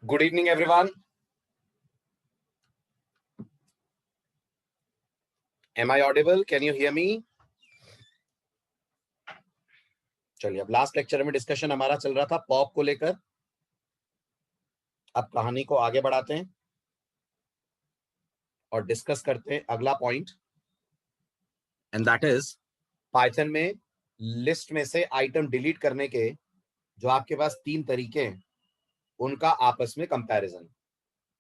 Good evening, everyone. Am I audible? Can you hear me? चलिए, अब last lecture में discussion हमारा चल रहा था पॉप को लेकर। अब कहानी को आगे बढ़ाते हैं और डिस्कस करते हैं अगला point, and that is Python में लिस्ट में से आइटम डिलीट करने के जो आपके पास 3 तरीके हैं उनका आपस में कंपैरिजन।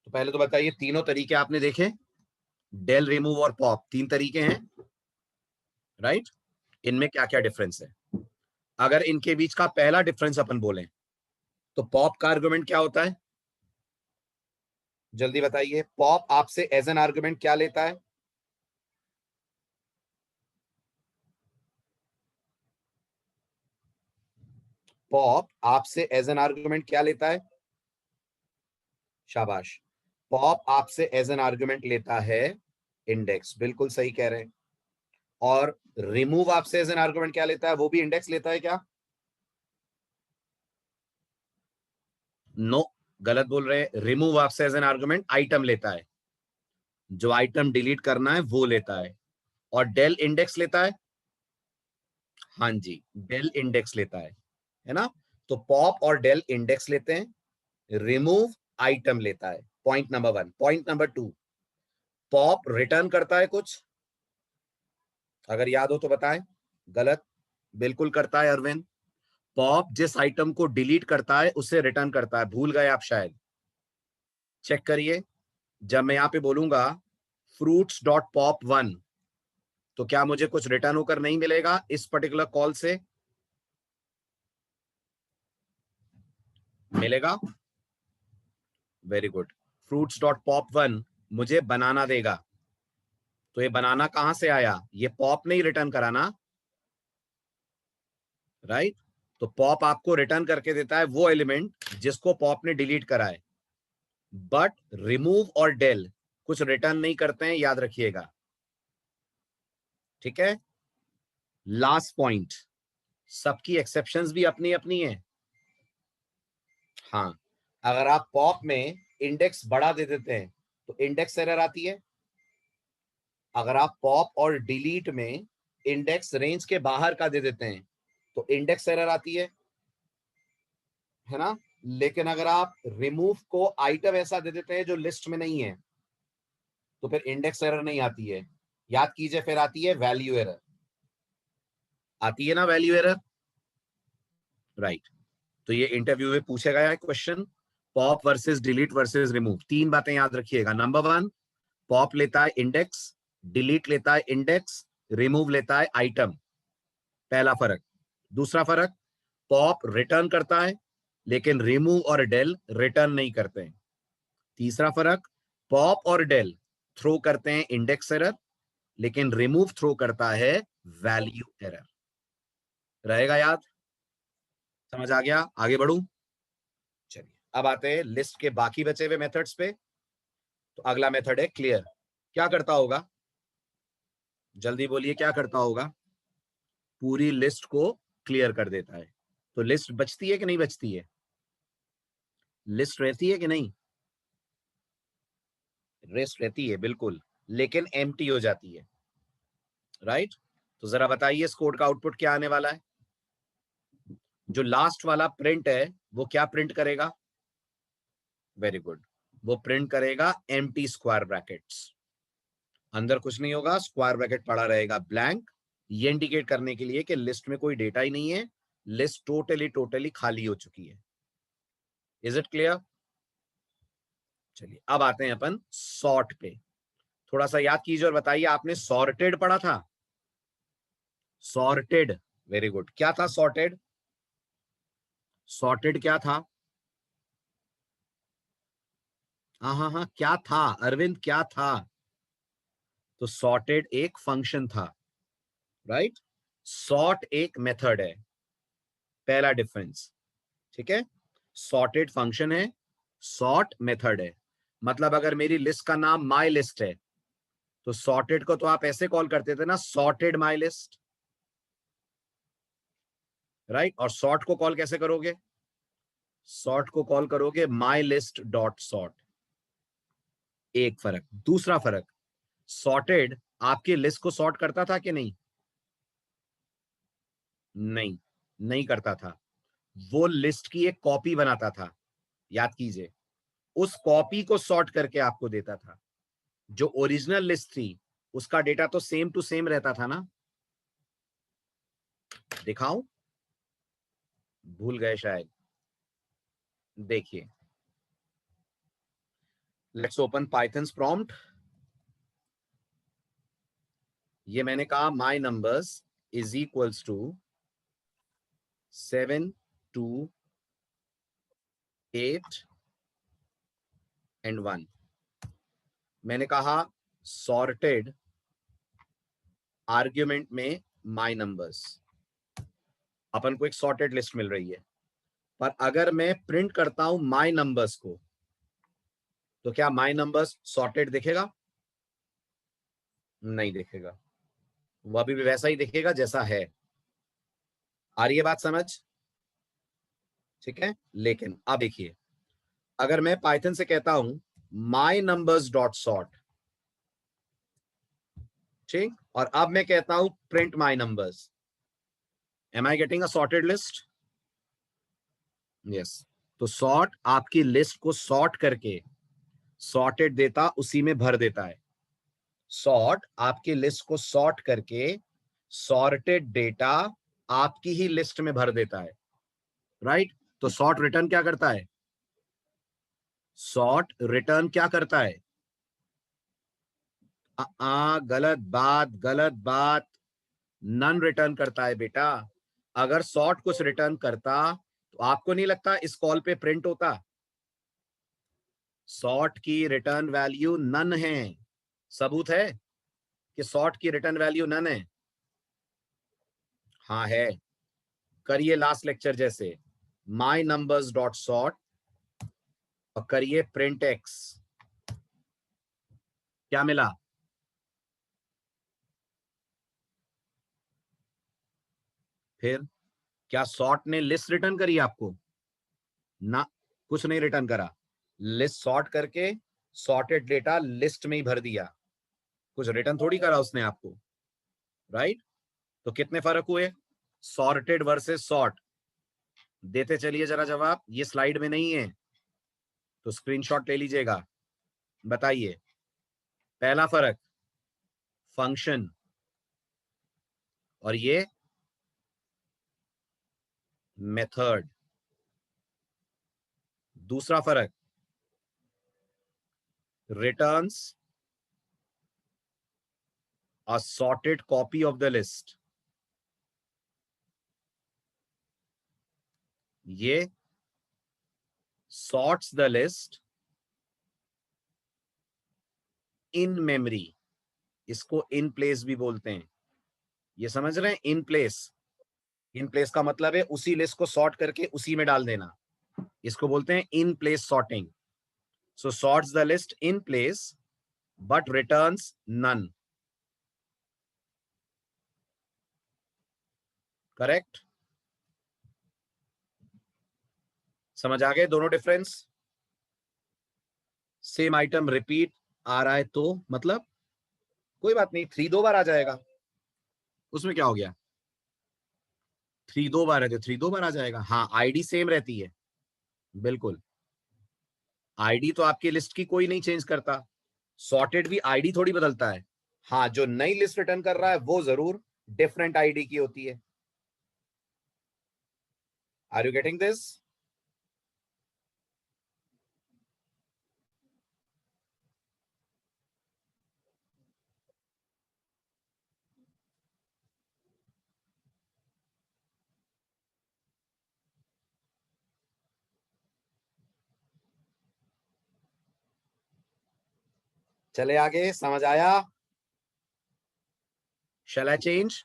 तो पहले तो बताइए, तीनों तरीके आपने देखे? डेल, रिमूव और पॉप 3 तरीके हैं, राइट? इनमें क्या क्या डिफरेंस है? अगर इनके बीच का पहला डिफरेंस अपन बोलें तो पॉप का आर्गुमेंट क्या होता है? जल्दी बताइए, पॉप आपसे एज एन आर्गुमेंट क्या लेता है? पॉप आपसे एज एन आर्गुमेंट क्या लेता है? शाबाश। पॉप आपसे एज एन आर्गुमेंट लेता है इंडेक्स, बिल्कुल सही कह रहे हैं। और रिमूव आपसे एज एन आर्गुमेंट क्या लेता है? वो भी इंडेक्स लेता है क्या? नो, गलत बोल रहे हैं। रिमूव आपसे एज एन आर्गुमेंट आइटम लेता है, जो आइटम डिलीट करना है वो लेता है। और डेल इंडेक्स लेता है। हाँ जी, डेल इंडेक्स लेता है ना? तो पॉप और डेल इंडेक्स लेते हैं, रिमूव आइटम लेता है। Point number 1। Point number 2, pop return करता है कुछ, अगर याद हो तो बताएं। गलत, बिल्कुल करता है अरविंद। पॉप जिस आइटम को डिलीट करता है उसे रिटर्न करता है। भूल गए आप शायद, चेक करिए। जब मैं यहां पे बोलूंगा फ्रूट्स डॉट पॉप 1, तो क्या मुझे कुछ रिटर्न होकर नहीं मिलेगा इस पर्टिकुलर कॉल से? मिलेगा। Very good. Fruits dot pop 1 मुझे बनाना देगा। तो ये बनाना कहां से आया? ये पॉप ने ही रिटर्न करा ना, राइट? तो पॉप आपको रिटर्न करके देता है वो एलिमेंट जिसको पॉप ने डिलीट करा है। बट रिमूव और डेल कुछ रिटर्न नहीं करते हैं, याद रखिएगा। ठीक है। लास्ट पॉइंट, सबकी एक्सेप्शंस भी अपनी अपनी है। हाँ, अगर आप पॉप में इंडेक्स बड़ा दे देते हैं तो इंडेक्स एरर आती है। अगर आप पॉप और डिलीट में इंडेक्स रेंज के बाहर का दे देते हैं तो इंडेक्स एरर आती है ना? लेकिन अगर आप रिमूव को आइटम ऐसा दे देते हैं जो लिस्ट में नहीं है तो फिर इंडेक्स एरर नहीं आती है। याद कीजिए, फिर आती है वैल्यू एरर। आती है ना वैल्यू एरर, राइट? तो ये इंटरव्यू में पूछा गया है question, pop versus delete versus remove. 3 बातें याद रखिएगा। नंबर 1, पॉप लेता है इंडेक्स, डिलीट लेता है इंडेक्स, रिमूव लेता है आइटम। पहला फर्क। दूसरा फर्क, पॉप रिटर्न करता है लेकिन रिमूव और डेल रिटर्न नहीं करते हैं। तीसरा फर्क, पॉप और डेल थ्रो करते हैं इंडेक्स एरर लेकिन रिमूव थ्रो करता है वैल्यू एरर। रहेगा याद? समझ आ गया? आगे बढ़ूं? चलिए, अब आते हैं लिस्ट के बाकी बचे हुए मेथड्स पे। तो अगला मेथड है क्लियर। क्या करता होगा? जल्दी बोलिए, क्या करता होगा? पूरी लिस्ट को क्लियर कर देता है। तो लिस्ट बचती है कि नहीं बचती है? लिस्ट रहती है कि नहीं? लिस्ट रहती है बिल्कुल, लेकिन एम्प्टी हो जाती है, राइट? तो जरा बताइए इस कोड का आउटपुट क्या आने वाला है? जो लास्ट वाला प्रिंट है वो क्या प्रिंट करेगा? वेरी गुड, वो प्रिंट करेगा एम्प्टी स्क्वायर ब्रैकेट्स। अंदर कुछ नहीं होगा, स्क्वायर ब्रैकेट पड़ा रहेगा ब्लैंक। ये इंडिकेट करने के लिए कि लिस्ट में कोई डेटा ही नहीं है, लिस्ट टोटली टोटली खाली हो चुकी है। Is it clear? चलिए, अब आते हैं अपन सॉर्ट पे। थोड़ा सा याद कीजिए और बताइए, आपने सॉर्टेड पढ़ा था? Sorted, very good. क्या था सॉर्टेड? सॉर्टेड क्या था? हाँ हाँ हाँ, क्या था अरविंद, क्या था? तो सॉर्टेड एक फंक्शन था, राइट? सॉर्ट एक मेथड है, पहला डिफरेंस। ठीक है, सॉर्टेड फंक्शन है, सॉर्ट मेथड है। मतलब अगर मेरी लिस्ट का नाम माई लिस्ट है तो सॉर्टेड को तो आप ऐसे कॉल करते थे ना, सॉर्टेड माई लिस्ट, राइट? और सॉर्ट को कॉल कैसे करोगे? सॉर्ट को कॉल करोगे माई लिस्ट डॉट सॉर्ट, एक फर्क। दूसरा फर्क, सॉर्टेड आपकी लिस्ट को सॉर्ट करता था कि नहीं? नहीं, नहीं करता था। वो लिस्ट की एक कॉपी बनाता था, याद कीजिए। उस कॉपी को सॉर्ट करके आपको देता था। जो ओरिजिनल लिस्ट थी उसका डेटा तो सेम टू सेम रहता था ना। दिखाऊं? भूल गए शायद। देखिए, लेट्स ओपन पाइथन्स प्रॉम्प्ट। ये मैंने कहा my numbers is equals to 7 2 8 and 1। मैंने कहा सॉर्टेड आर्ग्यूमेंट में माई नंबर्स, अपन को एक सॉर्टेड लिस्ट मिल रही है। पर अगर मैं प्रिंट करता हूं माई नंबर्स को, तो क्या माई नंबर्स सॉर्टेड दिखेगा? नहीं दिखेगा, वो अभी भी वैसा ही दिखेगा जैसा है। आ रही है बात समझ? ठीक है। लेकिन अब देखिए, अगर मैं पाइथन से कहता हूं माई नंबर्स डॉट सॉर्ट, ठीक, और अब मैं कहता हूं print my numbers, am I getting a sorted list? Yes. तो सॉर्ट आपकी लिस्ट को सॉर्ट करके सॉर्टेड देता उसी में भर देता है। सॉर्ट आपकी लिस्ट को सॉर्ट करके सॉर्टेड डेटा आपकी ही लिस्ट में भर देता है, राइट? तो सॉर्ट रिटर्न क्या करता है? सॉर्ट रिटर्न क्या करता है? गलत बात, गलत बात। नन रिटर्न करता है बेटा। अगर सॉर्ट कुछ रिटर्न करता तो आपको नहीं लगता इस कॉल पे प्रिंट होता? सॉर्ट की रिटर्न वैल्यू नन है। सबूत है कि सॉर्ट की रिटर्न वैल्यू नन है? हाँ है। करिए लास्ट लेक्चर जैसे, माई नंबर्स डॉट सॉर्ट और करिए प्रिंट एक्स। क्या मिला? फिर क्या सॉर्ट ने लिस्ट रिटर्न करी आपको? ना, कुछ नहीं रिटर्न करा। लिस्ट सॉर्ट करके सॉर्टेड डेटा लिस्ट में ही भर दिया, कुछ रिटर्न थोड़ी करा उसने आपको, राइट? तो कितने फर्क हुए? Sorted versus sort. देते चलिए जरा जवाब, ये स्लाइड में नहीं है तो स्क्रीनशॉट ले लीजिएगा। बताइए। पहला फर्क फंक्शन, और ये मेथड। दूसरा फर्क returns a sorted copy of the list. ये sorts the list in memory, इसको इन प्लेस भी बोलते हैं। ये समझ रहे हैं? In place. इन प्लेस का मतलब है उसी लिस्ट को सॉर्ट करके उसी में डाल देना, इसको बोलते हैं in place sorting. So sorts the list in place but returns none. Correct? समझ आ गए दोनों डिफरेंस? सेम आइटम रिपीट आ रहा है तो मतलब कोई बात नहीं, 3 2 बार आ जाएगा, उसमें क्या हो गया? 3 2 बार है तो 3 2 बार आ जाएगा। हाँ, आईडी सेम रहती है, बिल्कुल। आईडी तो आपकी लिस्ट की कोई नहीं चेंज करता, सॉर्टेड भी आईडी थोड़ी बदलता है। हाँ, जो नई लिस्ट रिटर्न कर रहा है वो जरूर डिफरेंट आईडी की होती है। Are you getting this? चले आगे, समझ आया? शैल आई चेंज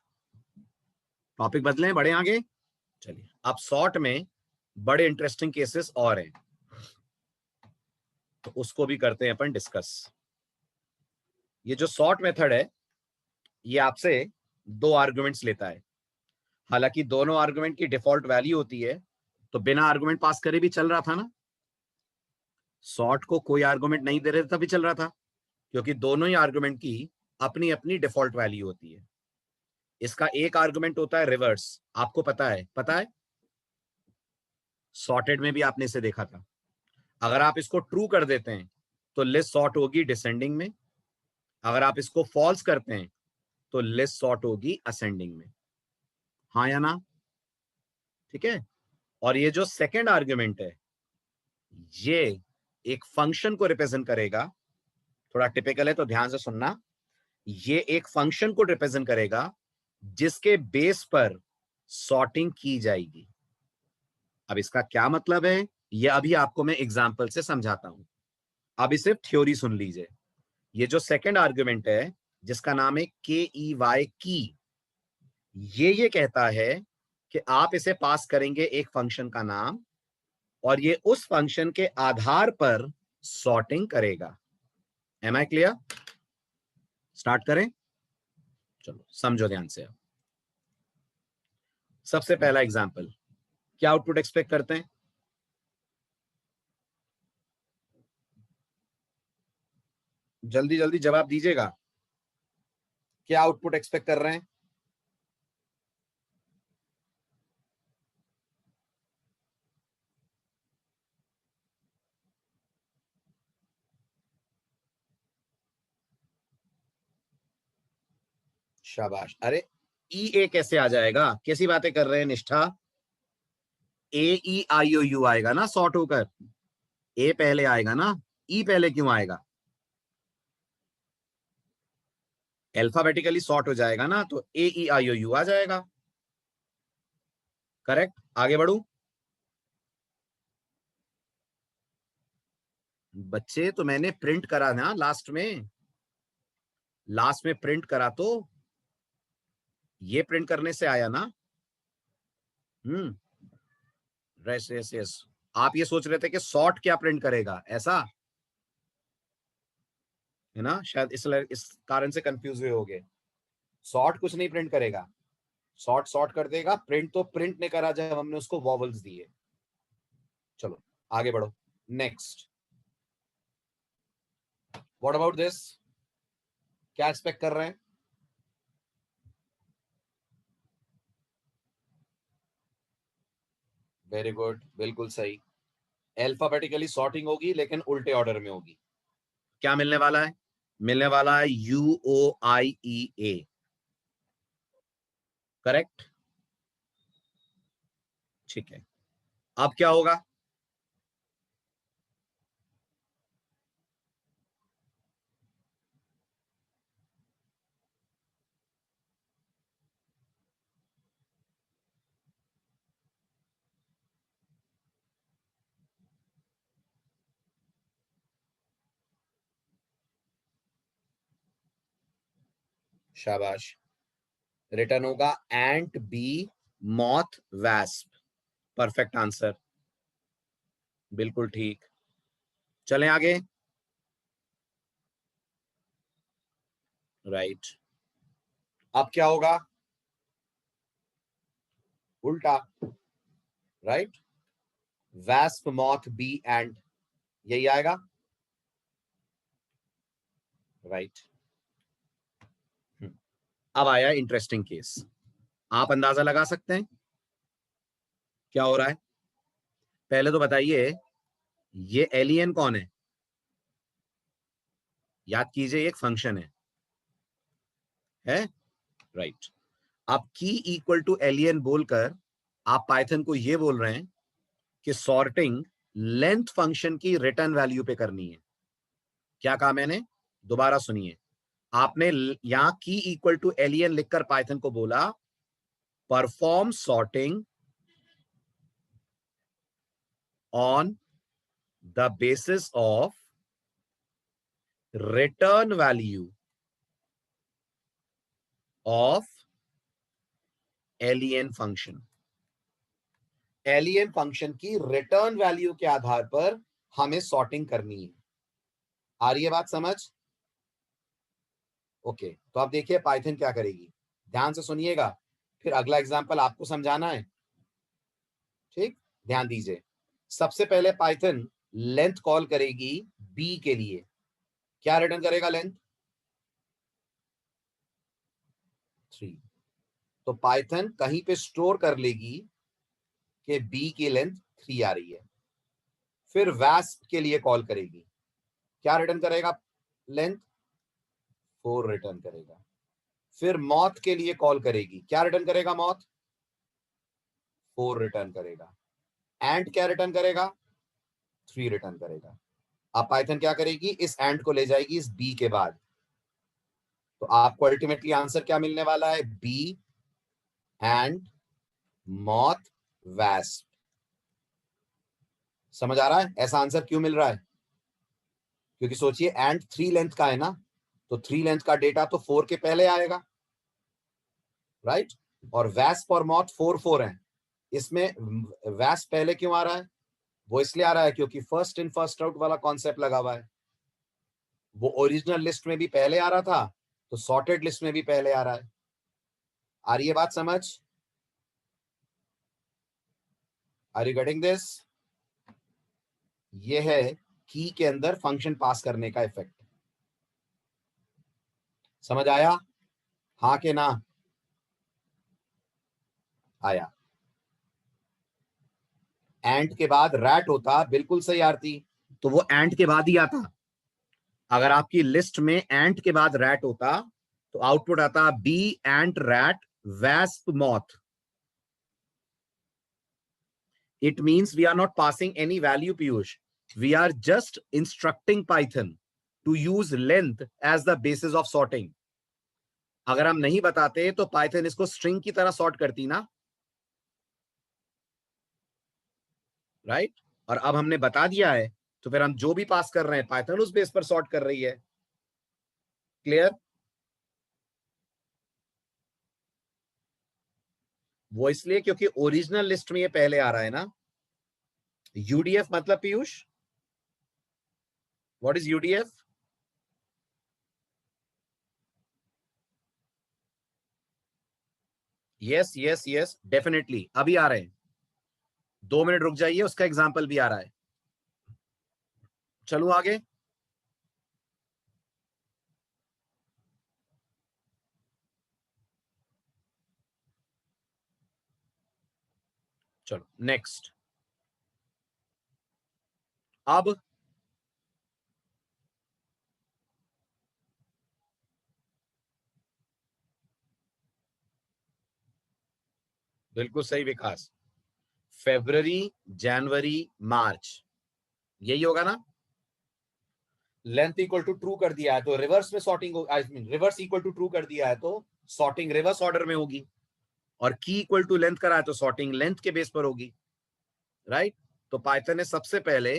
टॉपिक, बदलें, बढ़े आगे? चलिए, अब सॉर्ट में बड़े इंटरेस्टिंग केसेस और हैं, तो उसको भी करते हैं अपन डिस्कस। ये जो सॉर्ट मेथड है ये आपसे 2 आर्गुमेंट्स लेता है। हालांकि दोनों आर्गुमेंट की डिफॉल्ट वैल्यू होती है, तो बिना आर्गुमेंट पास करे भी चल रहा था ना, सॉर्ट को कोई आर्गुमेंट नहीं दे रहे थे तभी चल रहा था, क्योंकि दोनों ही आर्गुमेंट की अपनी अपनी डिफॉल्ट वैल्यू होती है। इसका एक आर्गुमेंट होता है रिवर्स, आपको पता है, सॉर्टेड में भी आपने इसे देखा था। अगर आप इसको ट्रू कर देते हैं तो लिस्ट सॉर्ट होगी डिसेंडिंग में, अगर आप इसको फॉल्स करते हैं तो लिस्ट सॉर्ट होगी असेंडिंग में। हाँ या ना? ठीक है। और ये जो सेकेंड आर्ग्यूमेंट है, ये एक फंक्शन को रिप्रेजेंट करेगा, थोड़ा टिपिकल है तो ध्यान से सुनना। ये एक फंक्शन को रिप्रेजेंट करेगा जिसके बेस पर सॉर्टिंग की जाएगी। अब इसका क्या मतलब है, ये अभी आपको मैं एग्जांपल से समझाता हूं। अभी सिर्फ थ्योरी सुन लीजिए। ये जो सेकंड आर्ग्यूमेंट है जिसका नाम है KEY की, ये कहता है कि आप इसे पास करेंगे एक फंक्शन का नाम, और ये उस फंक्शन के आधार पर सॉर्टिंग करेगा। M I clear? स्टार्ट करें, चलो समझो ध्यान से। अब सबसे पहला एग्जांपल, क्या आउटपुट एक्सपेक्ट करते हैं? जल्दी जल्दी जवाब दीजिएगा, क्या आउटपुट एक्सपेक्ट कर रहे हैं? शाबाश। अरे E A कैसे आ जाएगा, कैसी बातें कर रहे हैं निष्ठा? AEIOU आएगा ना सॉर्ट होकर, ए पहले आएगा ना, ई पहले क्यों आएगा? अल्फाबेटिकली सॉर्ट हो जाएगा ना, तो AEIOU आ जाएगा। करेक्ट, आगे बढ़ू। बच्चे तो मैंने प्रिंट करा ना लास्ट में, लास्ट में प्रिंट करा तो ये प्रिंट करने से आया ना। हम्म, यस यस यस। आप ये सोच रहे थे कि सॉर्ट क्या प्रिंट करेगा, ऐसा है ना? शायद इस कारण से कंफ्यूज हुए होगे। सॉर्ट कुछ नहीं प्रिंट करेगा, सॉर्ट सॉर्ट कर देगा, प्रिंट तो प्रिंट ने करा जब हमने उसको वॉवल्स दिए। चलो आगे बढ़ो, नेक्स्ट। व्हाट अबाउट दिस, क्या एक्सपेक्ट कर रहे हैं? वेरी गुड, बिल्कुल सही। अल्फाबेटिकली सॉर्टिंग होगी लेकिन उल्टे ऑर्डर में होगी। क्या मिलने वाला है? मिलने वाला है UOIEA। करेक्ट, ठीक है। अब क्या होगा? शाबाश, रिटर्न होगा ant bee moth wasp. Perfect answer, बिल्कुल ठीक। चलें आगे। राइट, अब क्या होगा? उल्टा, right, wasp moth bee and, यही आएगा। राइट, अब आया इंटरेस्टिंग केस। आप अंदाजा लगा सकते हैं क्या हो रहा है? पहले तो बताइए, ये एलियन कौन है? याद कीजिए, एक फंक्शन है राइट। अब की इक्वल टू एलियन बोलकर आप पाइथन को ये बोल रहे हैं कि सॉर्टिंग लेंथ फंक्शन की रिटर्न वैल्यू पे करनी है। क्या कहा मैंने, दोबारा सुनिए। आपने यहां की इक्वल टू एलियन लिखकर पाइथन को बोला perform sorting on the basis of return value of alien function. Alien function की रिटर्न वैल्यू के आधार पर हमें सॉर्टिंग करनी है। आ रही है बात समझ? ओके, तो आप देखिए पाइथन क्या करेगी, ध्यान से सुनिएगा, फिर अगला एग्जांपल आपको समझाना है। ठीक, ध्यान दीजिए, सबसे पहले पाइथन लेंथ कॉल करेगी बी के लिए, क्या रिटर्न करेगा लेंथ 3। तो पाइथन कहीं पे स्टोर कर लेगी कि बी की लेंथ 3 आ रही है। फिर वास्प के लिए कॉल करेगी, क्या रिटर्न करेगा लेंथ 4 रिटर्न करेगा। फिर मॉथ के लिए कॉल करेगी, क्या रिटर्न करेगा मॉथ 4 रिटर्न करेगा। एंड क्या रिटर्न करेगा 3 रिटर्न करेगा। अब पाइथन क्या करेगी, इस एंड को ले जाएगी इस बी के बाद। तो आपको अल्टीमेटली आंसर क्या मिलने वाला है, बी एंड मॉथ वास्प। समझ आ रहा है ऐसा आंसर क्यों मिल रहा है? क्योंकि सोचिए एंड 3 लेंथ का है ना, तो 3 लेंथ का डेटा तो 4 के पहले आएगा, राइट। और वास्प और मॉथ 4 4 है, इसमें वास्प पहले क्यों आ रहा है? वो इसलिए आ रहा है क्योंकि फर्स्ट इन फर्स्ट आउट वाला कॉन्सेप्ट लगा हुआ है। वो ओरिजिनल लिस्ट में भी पहले आ रहा था, तो सॉर्टेड लिस्ट में भी पहले आ रहा है। आ रही है बात समझ? Are you getting this? ये है की के अंदर फंक्शन पास करने का इफेक्ट। समझ आया? हाँ के ना? आया। एंड के बाद रैट होता, बिल्कुल सही आरती, तो वो एंड के बाद ही आता। अगर आपकी लिस्ट में एंट के बाद रैट होता तो आउटपुट आता bee ant rat wasp moth. It means we are not passing any value, Piyush. We are just instructing Python to use length as the basis of sorting. अगर हम नहीं बताते तो पाइथन इसको स्ट्रिंग की तरह सॉर्ट करती ना, राइट। और अब हमने बता दिया है तो फिर हम जो भी पास कर रहे हैं पाइथन उस बेस पर सॉर्ट कर रही है। क्लियर? वो इसलिए क्योंकि ओरिजिनल लिस्ट में ये पहले आ रहा है ना। यूडीएफ मतलब Piyush, what is UDF? Yes yes yes definitely, अभी आ रहे हैं, 2 मिनट रुक जाइए, उसका एग्जाम्पल भी आ रहा है। चलू आगे। चलो नेक्स्ट। अब बिल्कुल सही विकास, फेब्रुवरी जनवरी मार्च, यही होगा ना। लेंथ इक्वल टू ट्रू कर दिया है तो रिवर्स में sorting, I mean reverse equal to true कर दिया है तो सॉर्टिंग रिवर्स ऑर्डर में होगी। और की इक्वल टू लेंथ करा है तो सॉर्टिंग लेंथ के बेस पर होगी, राइट। तो पाइथन ने सबसे पहले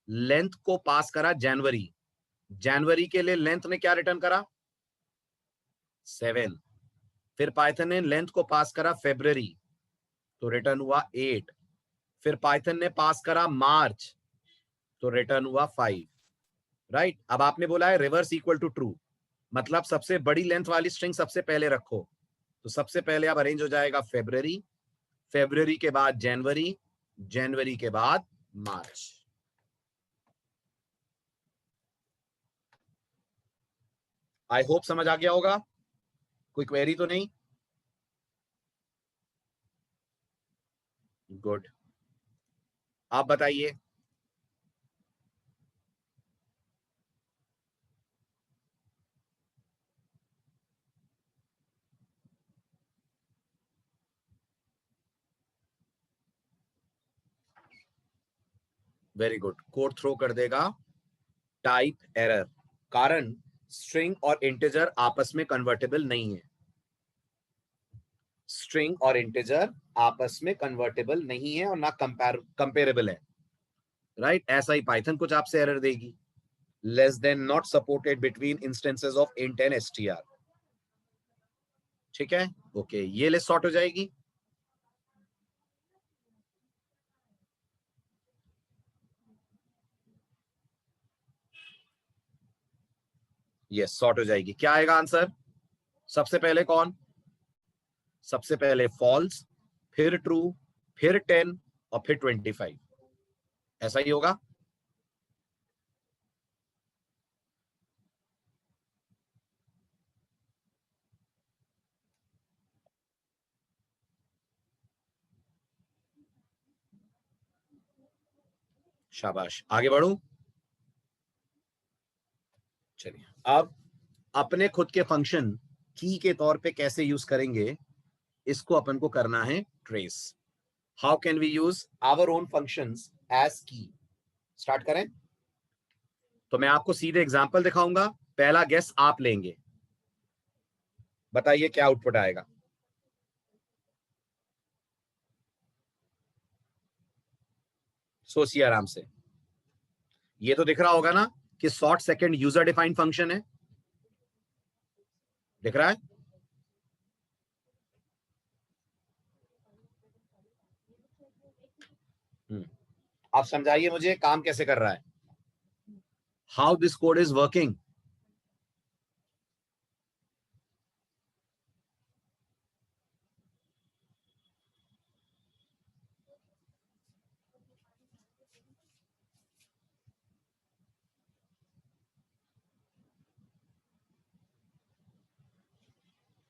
लेंथ को पास करा जनवरी, जनवरी के लिए लेंथ ने क्या रिटर्न करा 7। फिर पाइथन ने लेंथ को पास करा फेब्रुवरी, तो रिटर्न हुआ 8। फिर पाइथन ने पास करा मार्च, तो रिटर्न हुआ 5, राइट। अब आपने बोला है रिवर्स इक्वल टू ट्रू, मतलब सबसे बड़ी लेंथ वाली स्ट्रिंग सबसे पहले रखो। तो सबसे पहले अब अरेंज हो जाएगा फेब्रुवरी, फेब्रुवरी के बाद जनवरी, जनवरी के बाद मार्च। आई होप समझ आ गया होगा, कोई क्वेरी तो नहीं? गुड, आप बताइए। वेरी गुड, कोड थ्रो कर देगा टाइप एरर, कारण स्ट्रिंग और इंटीजर आपस में कन्वर्टेबल नहीं है। स्ट्रिंग और इंटीजर आपस में कन्वर्टेबल नहीं है और ना कंपेरेबल है, राइट। ऐसा ही पाइथन कुछ आपसे एरर देगी, less than not supported between instances of int and STR. ठीक है, ओके, ये लिस्ट सॉर्ट हो जाएगी। यस सॉर्ट हो जाएगी। क्या आएगा आंसर? सबसे पहले कौन? सबसे पहले फॉल्स, फिर ट्रू, फिर 10, और फिर 25, ऐसा ही होगा। शाबाश, आगे बढ़ू। चलिए, अब अपने खुद के फंक्शन की के तौर पे कैसे यूज करेंगे, इसको अपन को करना है trace. How can we use our own functions as key. Start करें। तो मैं आपको सीधे एग्जांपल दिखाऊंगा, पहला गेस आप लेंगे, बताइए क्या आउटपुट आएगा। सोचिए आराम से। ये तो दिख रहा होगा ना कि sort second user defined function है, दिख रहा है। आप समझाइए मुझे काम कैसे कर रहा है, how this code is working.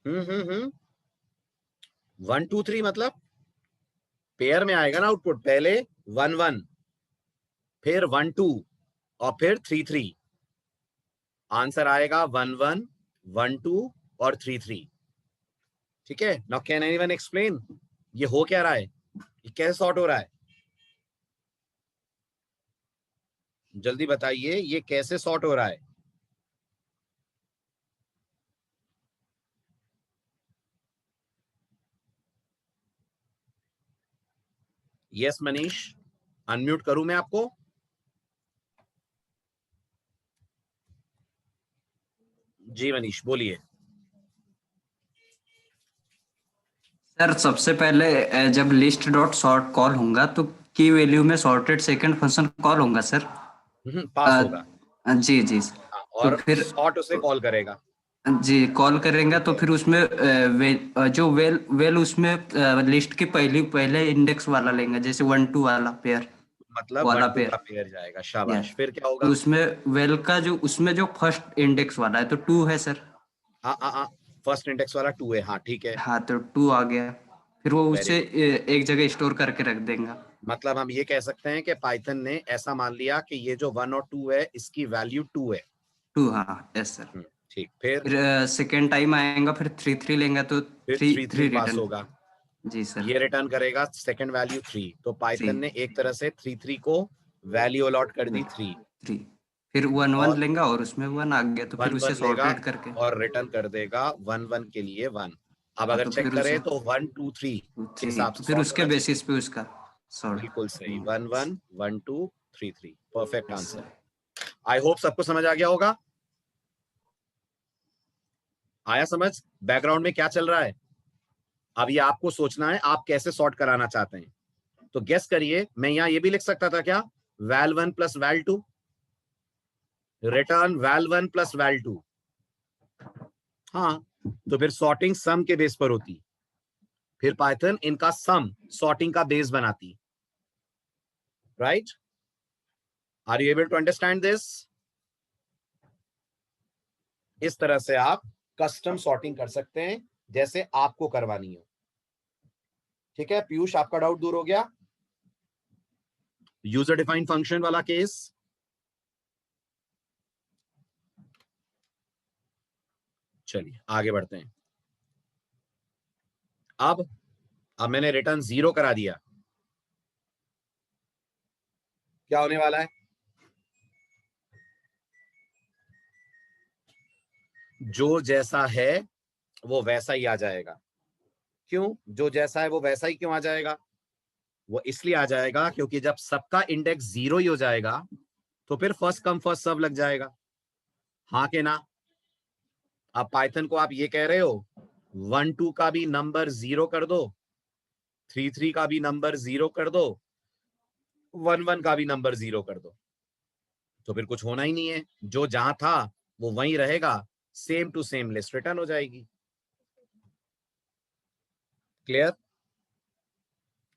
हम्म 1 2 3 मतलब पेयर में आएगा ना आउटपुट, पहले 1 1, फिर 1 2 और फिर 3 3। आंसर आएगा 1 1 1 2 और 3 3। ठीक है, नाउ कैन एनीवन एक्सप्लेन ये हो क्या रहा है, ये कैसे सॉर्ट हो रहा है, जल्दी बताइए ये कैसे सॉर्ट हो रहा है। यस मनीष, अनम्यूट करूं मैं आपको। जी मनीष बोलिए। सर सबसे पहले जब लिस्ट डॉट सॉर्ट कॉल होगा तो की वैल्यू में सॉर्टेड सेकंड फंक्शन कॉल होगा सर। पास होगा। जी जी। हाँ, तो और फिर सॉर्ट उसे कॉल करेगा। जी कॉल करेंगे तो फिर उसमें जो वेल वेल उसमें लिस्ट की पहले इंडेक्स वाला लेंगे, जैसे 1 2 वाला पेयर मतलब वाला 1 2 का पेयर। पेयर जाएगा, यस। शाबाश, फिर क्या तो होगा। उसमें वेल का जो उसमें जो फर्स्ट इंडेक्स वाला है तो 2 है सर। हाँ, फर्स्ट इंडेक्स वाला 2 है, हाँ ठीक है। हाँ तो 2 आ गया, फिर वो वेरी उसे गुड। एक जगह स्टोर करके रख देंगे। मतलब हम ये कह सकते हैं कि पाइथन ने ऐसा मान लिया कि ये जो 1 और 2 है इसकी वैल्यू 2 है। 2, हाँ यस सर। ठीक, फिर फिर सेकेंड टाइम आएगा, फिर 3 3 लेंगे तो फिर 3 3 3 3 पास रिटर्न। होगा। जी सर। ये रिटर्न करेगा सेकंड वैल्यू 3, तो पाइथन 3 ने एक तरह से 3 3 को वैल्यू अलॉट कर दी 3। 3 फिर 1 1 और लेंगे और उसमें 1 आ गया तो फिर 1 उसे 1 लेगा सॉर्टेड करके। और रिटर्न कर देगा 1 1 के लिए 1। अब हाँ अगर तो चेक फिर उसे करें तो 1 2 3 के 3 हिसाब तो से फिर सॉर्ट उसके होना चाहिए। बेसिस पे उसका सॉर्ट। बिल्कुल सही, 1 1 1 2 3 3, perfect yes answer. Sir. I hope सबको समझ आ गया होगा। आया समझ बैकग्राउंड में क्या चल रहा है। अब ये आपको सोचना है आप कैसे सॉर्ट कराना चाहते हैं। तो गेस करिए, मैं यहां ये भी लिख सकता था क्या, val 1 plus val 2, return val 1 plus val 2। हाँ, तो फिर सॉर्टिंग सम के बेस पर होती, फिर पाइथन इनका सम सॉर्टिंग का बेस बनाती। Right, are you able to understand this. इस तरह से आप कस्टम सॉर्टिंग कर सकते हैं जैसे आपको करवानी हो। ठीक है पीयूष, आपका डाउट दूर हो गया। यूजर डिफाइंड फंक्शन वाला केस। चलिए आगे बढ़ते हैं। अब मैंने रिटर्न 0 करा दिया, क्या होने वाला है, जो जैसा है वो वैसा ही आ जाएगा। क्यों, जो जैसा है वो वैसा ही क्यों आ जाएगा, वो इसलिए आ जाएगा क्योंकि जब सबका इंडेक्स 0 ही हो जाएगा तो फिर फर्स्ट कम फर्स्ट सर्व लग जाएगा। हाँ के ना। अब पाइथन को आप ये कह रहे हो 1 2 का भी नंबर 0 कर दो, 3 3 का भी नंबर 0 कर दो, 1 1 का भी नंबर 0 कर दो, तो फिर कुछ होना ही नहीं है, जो जहां था वो वहीं रहेगा, same to same list return हो जाएगी। क्लियर।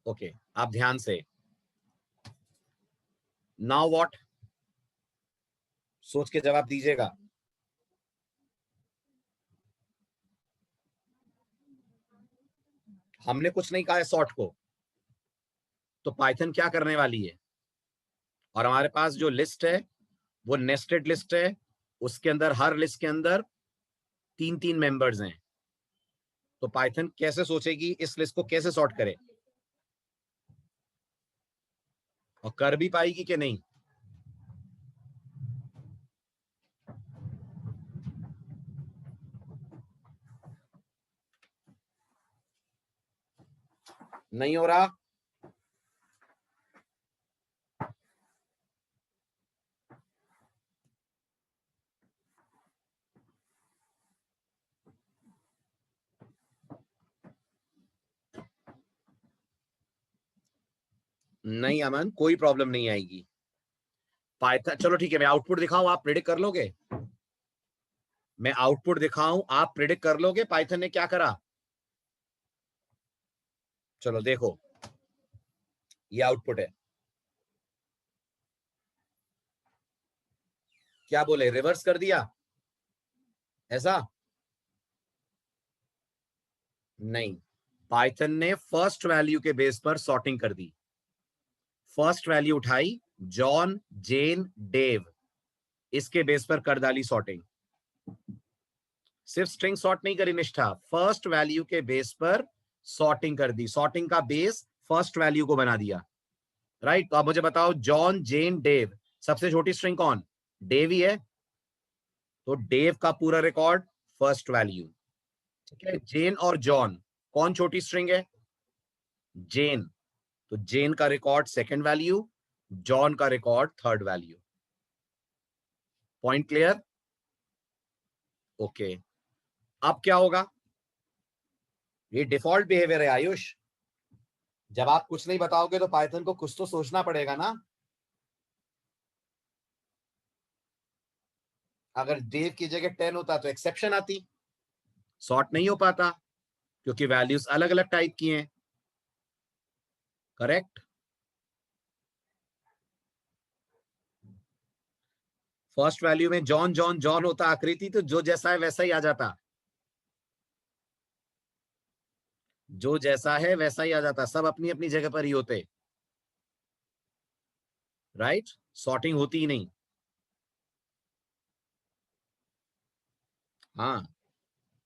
ओके, आप ध्यान से नाउ व्हाट, सोच के जवाब दीजिएगा। हमने कुछ नहीं कहा है सॉर्ट को, तो पाइथन क्या करने वाली है, और हमारे पास जो लिस्ट है वो नेस्टेड लिस्ट है, उसके अंदर हर लिस्ट के अंदर 3-3 मेंबर्स हैं। तो पाइथन कैसे सोचेगी इस लिस्ट को कैसे सॉर्ट करे, और कर भी पाएगी कि नहीं? नहीं हो रहा? नहीं अमन, कोई प्रॉब्लम नहीं आएगी। पाइथन, चलो ठीक है, मैं आउटपुट दिखाऊं, आप प्रेडिक्ट कर लोगे? मैं आउटपुट दिखाऊं, आप प्रेडिक्ट कर लोगे पाइथन ने क्या करा? चलो देखो, ये आउटपुट है। क्या बोले, रिवर्स कर दिया ऐसा? नहीं, पाइथन ने फर्स्ट वैल्यू के बेस पर सॉर्टिंग कर दी। फर्स्ट वैल्यू उठाई, जॉन, जेन, डेव, इसके बेस पर कर डाली सॉर्टिंग। सिर्फ स्ट्रिंग सॉर्ट नहीं करी निष्ठा, फर्स्ट वैल्यू के बेस पर सॉर्टिंग कर दी। सॉर्टिंग का बेस फर्स्ट वैल्यू को बना दिया, राइट? तो आप मुझे बताओ, जॉन, जेन, डेव, सबसे छोटी स्ट्रिंग कौन? डेव ही है, तो डेव का पूरा रिकॉर्ड फर्स्ट वैल्यू। ठीक है, जेन और जॉन, कौन छोटी स्ट्रिंग है? जेन, तो जेन का रिकॉर्ड सेकंड वैल्यू, जॉन का record third value. Point clear? Okay, अब क्या होगा? ये डिफॉल्ट बिहेवियर है आयुष, जब आप कुछ नहीं बताओगे तो पाइथन को कुछ तो सोचना पड़ेगा ना। अगर डेव की जगह 10 होता तो एक्सेप्शन आती, सॉर्ट नहीं हो पाता, क्योंकि वैल्यूज अलग अलग टाइप की हैं। करेक्ट? फर्स्ट वैल्यू में जॉन जॉन जॉन होता आकृति, तो जो जैसा है वैसा ही आ जाता, जो जैसा है वैसा ही आ जाता, सब अपनी अपनी जगह पर ही होते, राइट? सॉर्टिंग होती ही नहीं। हाँ,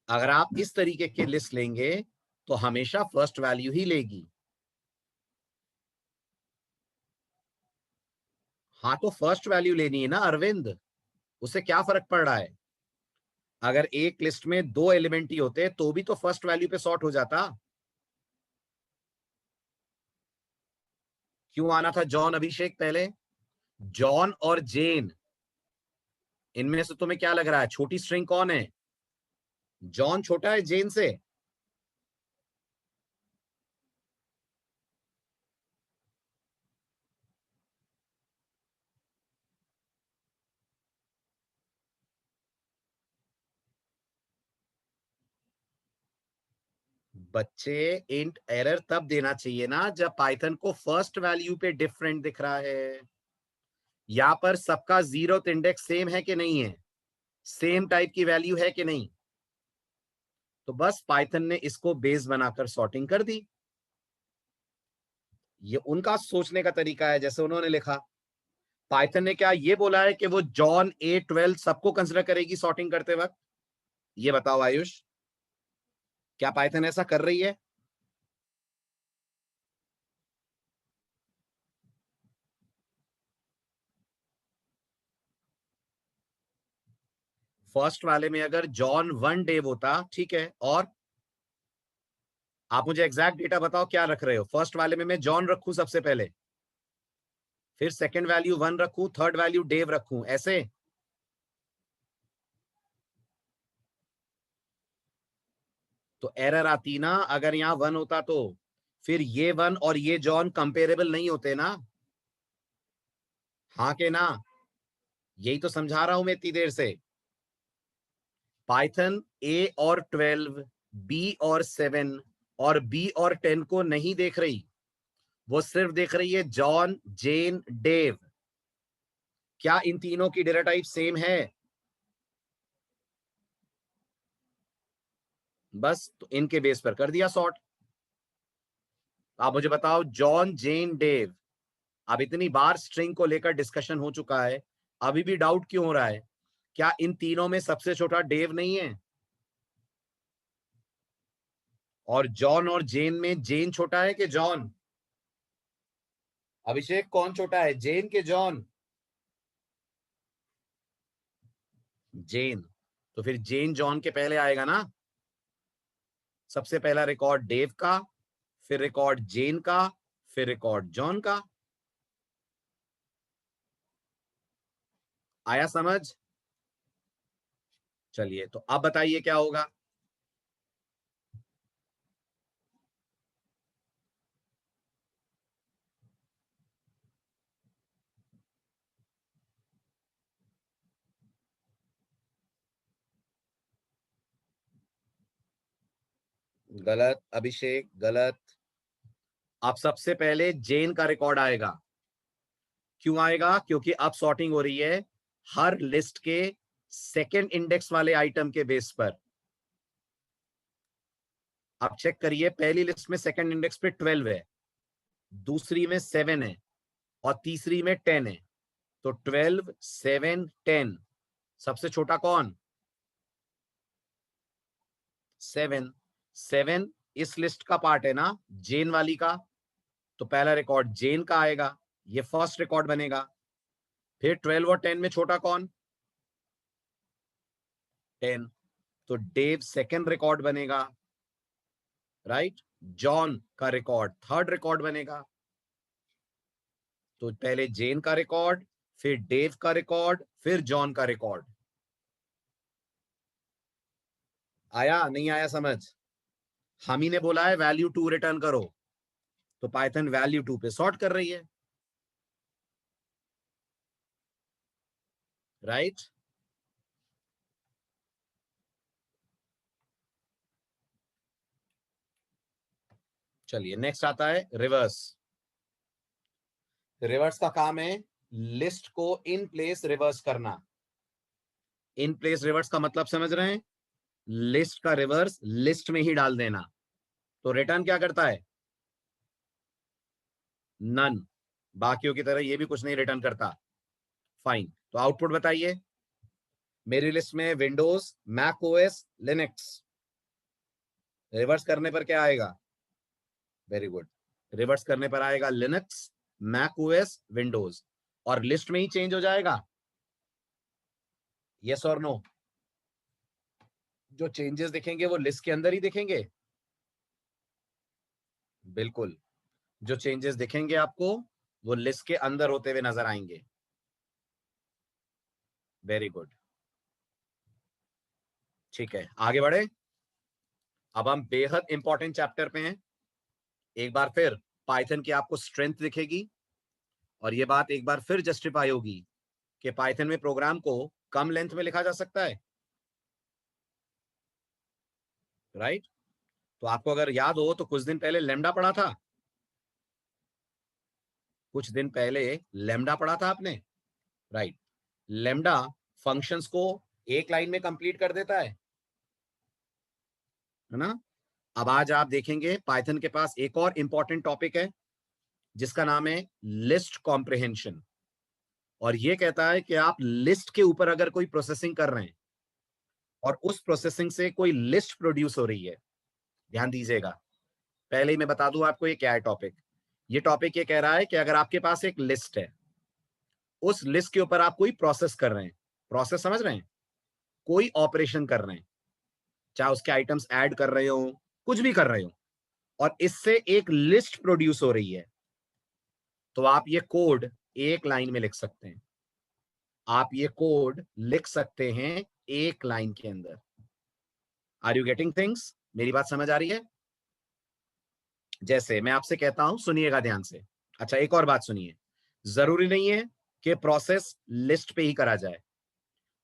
अगर आप इस तरीके के लिस्ट लेंगे तो हमेशा फर्स्ट वैल्यू ही लेगी। हाँ, तो फर्स्ट वैल्यू लेनी है ना अरविंद, उससे क्या फर्क पड़ रहा है? अगर एक लिस्ट में 2 एलिमेंट ही होते तो भी तो फर्स्ट वैल्यू पे सॉर्ट हो जाता। क्यों आना था जॉन अभिषेक पहले? जॉन और जेन, इनमें से तुम्हें क्या लग रहा है छोटी स्ट्रिंग कौन है? जॉन छोटा है जेन से? बच्चे, इंट एरर तब देना चाहिए ना जब पाइथन को फर्स्ट वैल्यू पे डिफरेंट दिख रहा है। यहां पर सबका 0th इंडेक्स सेम है कि नहीं है, सेम टाइप की वैल्यू है कि नहीं, तो बस पाइथन ने इसको बेस बनाकर सॉर्टिंग कर दी। ये उनका सोचने का तरीका है, जैसे उन्होंने लिखा। पाइथन ने क्या ये बोला है कि वो जॉन, A12 सबको कंसिडर करेगी सॉर्टिंग करते वक्त? ये बताओ आयुष, क्या पाइथन ऐसा कर रही है? फर्स्ट वाले में अगर जॉन 1 डेव होता, ठीक है, और आप मुझे एग्जैक्ट डेटा बताओ क्या रख रहे हो? फर्स्ट वाले में मैं जॉन रखूं सबसे पहले, फिर सेकंड वैल्यू 1 रखूं, थर्ड वैल्यू डेव रखूं, ऐसे? तो एरर आती ना अगर यहां 1 होता तो, फिर ये 1 और ये जॉन कंपेरेबल नहीं होते ना। हाँ के ना? यही तो समझा रहा हूं मैं इतनी देर से। पाइथन A और 12, B और 7 और B और 10 को नहीं देख रही, वो सिर्फ देख रही है जॉन, जेन, डेव। क्या इन तीनों की डेटा टाइप सेम है? बस तो इनके बेस पर कर दिया सॉर्ट। आप मुझे बताओ, जॉन, जेन, डेव, अब इतनी बार स्ट्रिंग को लेकर डिस्कशन हो चुका है, अभी भी डाउट क्यों हो रहा है? क्या इन तीनों में सबसे छोटा डेव नहीं है? और जॉन और जेन में जेन छोटा है कि जॉन? अभिषेक, कौन छोटा है, जेन के जॉन? जेन। तो फिर जेन जॉन के पहले आएगा ना। सबसे पहला रिकॉर्ड डेव का, फिर रिकॉर्ड जेन का, फिर रिकॉर्ड जॉन का। आया समझ? चलिए, तो अब बताइए क्या होगा। गलत अभिषेक, गलत। अब सबसे पहले जेन का रिकॉर्ड आएगा। क्यों आएगा? क्योंकि अब सॉर्टिंग हो रही है हर लिस्ट के सेकंड इंडेक्स वाले आइटम के बेस पर। अब चेक करिए, पहली लिस्ट में सेकंड इंडेक्स पे 12 है, दूसरी में 7 है, और तीसरी में 10 है। तो 12, 7, 10, सबसे छोटा कौन? 7। 7 इस लिस्ट का पार्ट है ना, जेन वाली का। तो पहला रिकॉर्ड जेन का आएगा, ये फर्स्ट रिकॉर्ड बनेगा। फिर 12 और 10 में छोटा कौन? 10। तो डेव सेकंड रिकॉर्ड बनेगा, राइट। जॉन का रिकॉर्ड थर्ड रिकॉर्ड बनेगा। तो पहले जेन का रिकॉर्ड, फिर डेव का रिकॉर्ड, फिर जॉन का रिकॉर्ड। आया नहीं आया समझ? हम ही ने बोला है वैल्यू 2 रिटर्न करो, तो पाइथन वैल्यू 2 पे सॉर्ट कर रही है, राइट। चलिए, नेक्स्ट आता है रिवर्स। रिवर्स का काम है लिस्ट को इन प्लेस रिवर्स करना। इन प्लेस रिवर्स का मतलब समझ रहे हैं? लिस्ट का रिवर्स लिस्ट में ही डाल देना। तो रिटर्न क्या करता है? नन। बाकियों की तरह ये भी कुछ नहीं रिटर्न करता। फाइन, तो आउटपुट बताइए। मेरी लिस्ट में Windows, Mac OS, Linux. Reverse करने पर क्या आएगा? Very good. रिवर्स करने पर आएगा लिनक्स, मैक ओएस, विंडोज, और लिस्ट में ही चेंज हो जाएगा। यस और नो? जो चेंजेस दिखेंगे वो लिस्ट के अंदर ही दिखेंगे। बिल्कुल, जो चेंजेस दिखेंगे आपको वो लिस्ट के अंदर होते हुए नजर आएंगे। वेरी गुड, ठीक है, आगे बढ़े। अब हम बेहद इंपॉर्टेंट चैप्टर पे हैं। एक बार फिर पाइथन की आपको स्ट्रेंथ दिखेगी, और ये बात एक बार फिर जस्टिफाई होगी कि पाइथन में प्रोग्राम को कम लेंथ में लिखा जा सकता है, राइट। तो आपको अगर याद हो तो कुछ दिन पहले लेमडा पढ़ा था। कुछ दिन पहले लेमडा पढ़ा था आपने, राइट। लेमडा फंक्शंस को एक लाइन में कंप्लीट कर देता है ना। अब आज आप देखेंगे पाइथन के पास एक और इंपॉर्टेंट टॉपिक है जिसका नाम है लिस्ट कॉम्प्रिहेंशन। और ये कहता है कि आप लिस्ट के ऊपर अगर कोई प्रोसेसिंग कर रहे हैं और उस प्रोसेसिंग से कोई लिस्ट प्रोड्यूस हो रही है, ध्यान दीजिएगा, पहले ही मैं बता दूं आपको ये क्या है टॉपिक। ये टॉपिक ये कह रहा है कि अगर आपके पास एक लिस्ट है, उस लिस्ट के ऊपर आप कोई प्रोसेस कर रहे हैं, प्रोसेस समझ रहे हैं, कोई ऑपरेशन कर रहे हैं, चाहे उसके आइटम्स ऐड कर रहे हो, कुछ भी कर रहे हो, और इससे एक लिस्ट प्रोड्यूस हो रही है, तो आप ये कोड एक लाइन में लिख सकते हैं। आप ये कोड लिख सकते हैं एक लाइन के अंदर। Are you getting things? मेरी बात समझ आ रही है? जैसे मैं आपसे कहता हूं, सुनिएगा ध्यान से। अच्छा, एक और बात सुनिए, जरूरी नहीं है कि प्रोसेस लिस्ट पे ही करा जाए।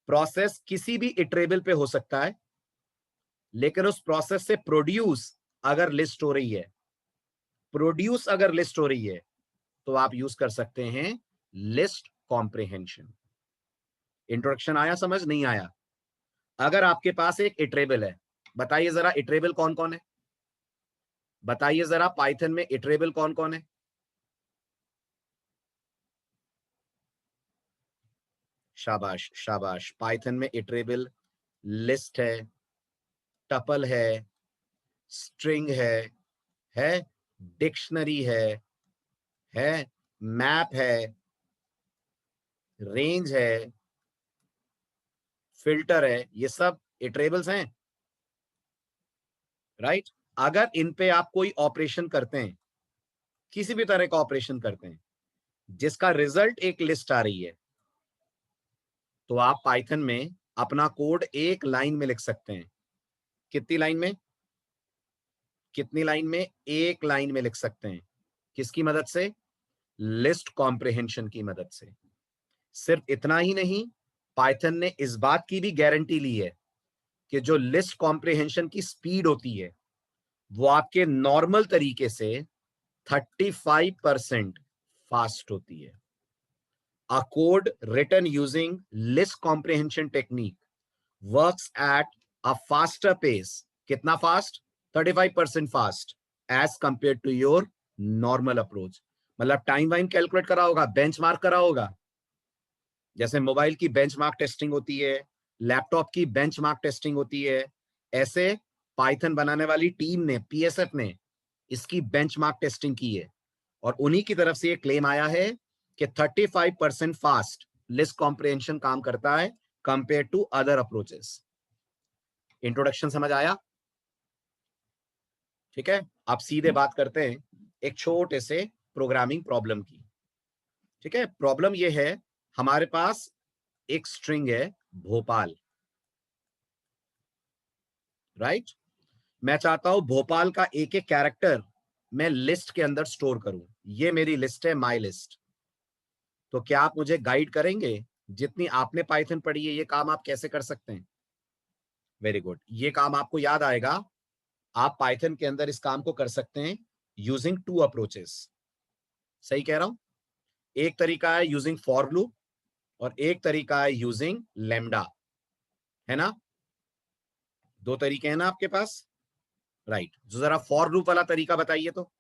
प्रोसेस किसी भी इटरेबल पे हो सकता है, लेकिन उस प्रोसेस से प्रोड्यूस अगर लिस्ट हो रही है, प्रोड्यूस अगर लिस्ट हो रही है, तो आप यूज कर सकते हैं लिस्ट कॉम्प्रिहेंशन। इंट्रोडक्शन आया समझ, नहीं आया? अगर आपके पास एक इटरेबल है, बताइए जरा इटरेबल कौन कौन है, बताइए जरा पाइथन में इटरेबल कौन कौन है? शाबाश शाबाश, पाइथन में इटरेबल लिस्ट है, टपल है, स्ट्रिंग है डिक्शनरी है मैप है, रेंज है, फिल्टर है, ये सब इटरेबल्स हैं, राइट? अगर इन पे आप कोई ऑपरेशन करते हैं, किसी भी तरह का ऑपरेशन करते हैं जिसका रिजल्ट एक लिस्ट आ रही है, तो आप पाइथन में अपना कोड एक लाइन में लिख सकते हैं। कितनी लाइन में? कितनी लाइन में? एक लाइन में लिख सकते हैं। किसकी मदद से? लिस्ट कॉम्प्रिहेंशन की मदद से। सिर्फ इतना ही नहीं, पाइथन ने इस बात की भी गारंटी ली है कि जो लिस्ट कॉम्प्रिहेंशन की स्पीड होती है वो आपके नॉर्मल तरीके से 35% फास्ट होती है। A code written using list comprehension technique works at a faster pace. कितना fast? 35% fast as compared to your normal approach. मतलब टाइम वाइम कैलकुलेट करा होगा, बेंचमार्क करा होगा, जैसे मोबाइल की बेंचमार्क टेस्टिंग होती है, लैपटॉप की बेंचमार्क टेस्टिंग होती है, ऐसे पाइथन बनाने वाली टीम ने, पीएसएफ ने इसकी बेंचमार्क टेस्टिंग की है और उन्हीं की तरफ से ये क्लेम आया है कि 35% फास्ट लिस्ट कॉम्प्रिहेंशन काम करता है compare to other approaches. Introduction समझ आया? ठीक है, अब सीधे बात करते हैं एक छोटे से प्रोग्रामिंग प्रॉब्लम की। ठीक है, प्रॉब्लम ये है, हमारे पास एक स्ट्रिंग है भोपाल, राइट? मैं चाहता हूं भोपाल का एक एक कैरेक्टर मैं लिस्ट के अंदर स्टोर करूं। ये मेरी लिस्ट है, माई लिस्ट। तो क्या आप मुझे गाइड करेंगे, जितनी आपने पाइथन पढ़ी है ये काम आप कैसे कर सकते हैं? वेरी गुड, ये काम आपको याद आएगा। आप पाइथन के अंदर इस काम को कर सकते हैं यूजिंग टू अप्रोचेस। सही कह रहा हूं? एक तरीका है यूजिंग फॉर लूप और एक तरीका है यूजिंग लैम्डा, है ना? दो तरीके हैं ना आपके पास, राइट? जो जरा फॉर लूप वाला तरीका बताइए तो।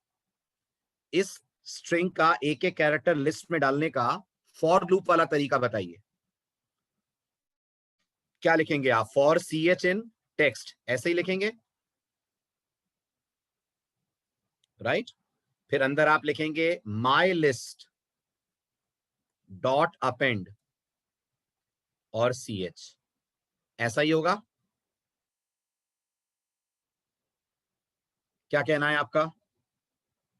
इस स्ट्रिंग का एक एक कैरेक्टर लिस्ट में डालने का फॉर लूप वाला तरीका बताइए। क्या लिखेंगे आप? For C H in text, ऐसे ही लिखेंगे, राइट? फिर अंदर आप लिखेंगे माई लिस्ट डॉट अपेंड और सी एच, ऐसा ही होगा? क्या कहना है आपका?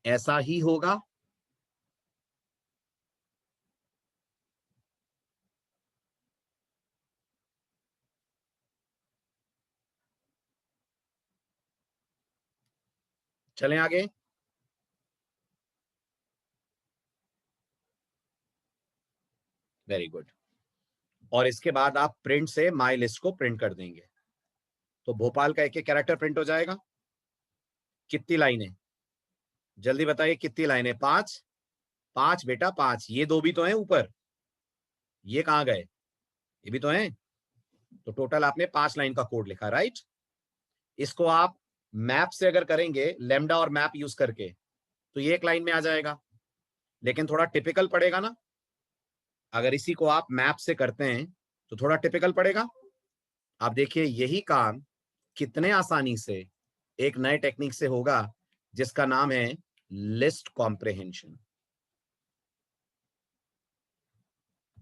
ऐसा ही होगा? चलें आगे। Very good. और इसके बाद आप प्रिंट से माई लिस्ट को प्रिंट कर देंगे, तो भोपाल का एक एक कैरेक्टर प्रिंट हो जाएगा। कितनी लाइनें? जल्दी बताइए कितनी लाइनें? 5? 5 बेटा 5, ये दो भी तो हैं ऊपर, ये कहां गए? ये भी तो हैं। तो टोटल आपने 5 लाइन का कोड लिखा, राइट? इसको आप मैप से अगर करेंगे, लेमडा और मैप यूज करके, तो ये एक लाइन में आ जाएगा, लेकिन थोड़ा टिपिकल पड़ेगा ना। अगर इसी को आप मैप से करते हैं तो थोड़ा टिपिकल पड़ेगा। आप देखिए यही काम कितने आसानी से एक नए टेक्निक से होगा जिसका नाम है लिस्ट कॉम्प्रिहेंशन।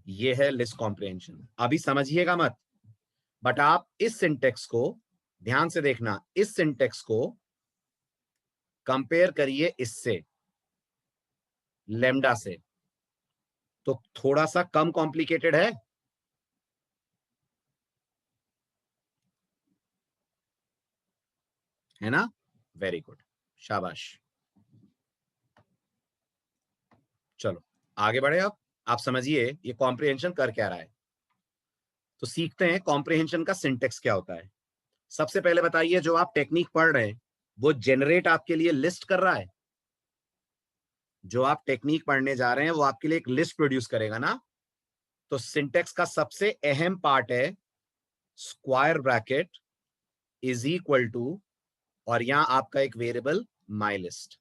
ये है लिस्ट कॉम्प्रिहेंशन। अभी समझिएगा मत, बट आप इस सिंटेक्स को ध्यान से देखना, इस सिंटेक्स को कंपेयर करिए इससे, लेमडा से, तो थोड़ा सा कम कॉम्प्लिकेटेड है ना? वेरी गुड, शाबाश। चलो आगे बढ़े। आप समझिए ये कॉम्प्रिहेंशन कर क्या रहा है, तो सीखते हैं कॉम्प्रिहेंशन का सिंटेक्स क्या होता है। सबसे पहले बताइए, जो आप टेक्निक पढ़ रहे हैं वो जेनरेट आपके लिए लिस्ट कर रहा है? जो आप टेक्निक पढ़ने जा रहे हैं वो आपके लिए एक लिस्ट प्रोड्यूस करेगा ना? तो सिंटेक्स का सबसे अहम पार्ट है square bracket is equal to, और यहां आपका एक वेरिएबल माई लिस्ट।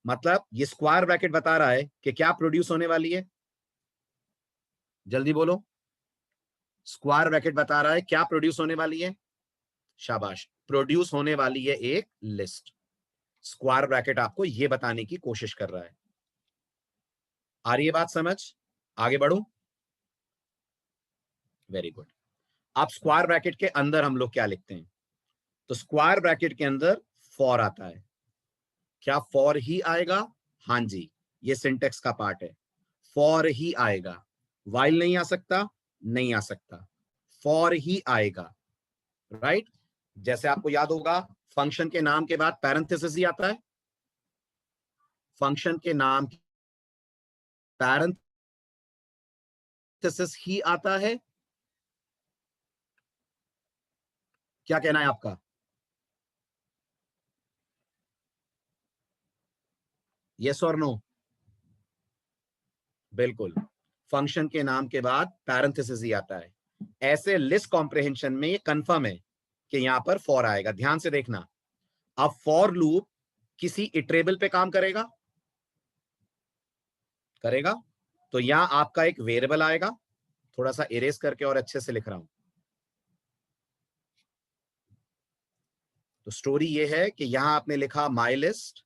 मतलब ये स्क्वायर ब्रैकेट बता रहा है कि क्या प्रोड्यूस होने वाली है, जल्दी बोलो। स्क्वायर ब्रैकेट बता रहा है क्या प्रोड्यूस होने वाली है, शाबाश, प्रोड्यूस होने वाली है एक लिस्ट। स्क्वायर ब्रैकेट आपको यह बताने की कोशिश कर रहा है। आ रही है बात समझ? आगे बढ़ू? Very good. आप स्क्वायर ब्रैकेट के अंदर हम लोग क्या लिखते हैं, तो स्क्वायर ब्रैकेट के अंदर फॉर आता है। क्या फॉर ही आएगा? हां जी, ये सिंटेक्स का पार्ट है, फॉर ही आएगा। वाइल नहीं आ सकता, नहीं आ सकता, फॉर ही आएगा, राइट। जैसे आपको याद होगा फंक्शन के नाम के बाद पैरेंथेसिस ही आता है, फंक्शन के नाम पैरेंथेसिस ही आता है। क्या कहना है आपका? यस और नो? बिल्कुल, फंक्शन के नाम के बाद पैरेंथेसिस ही आता है। ऐसे लिस्ट कॉम्प्रिहेंशन में ये कंफर्म है कि यहां पर फॉर आएगा। ध्यान से देखना, अब फॉर लूप किसी इटरेबल पे काम करेगा, करेगा, तो यहां आपका एक वेरिएबल आएगा। थोड़ा सा इरेज करके और अच्छे से लिख रहा हूं। तो स्टोरी ये है कि यहां आपने लिखा my list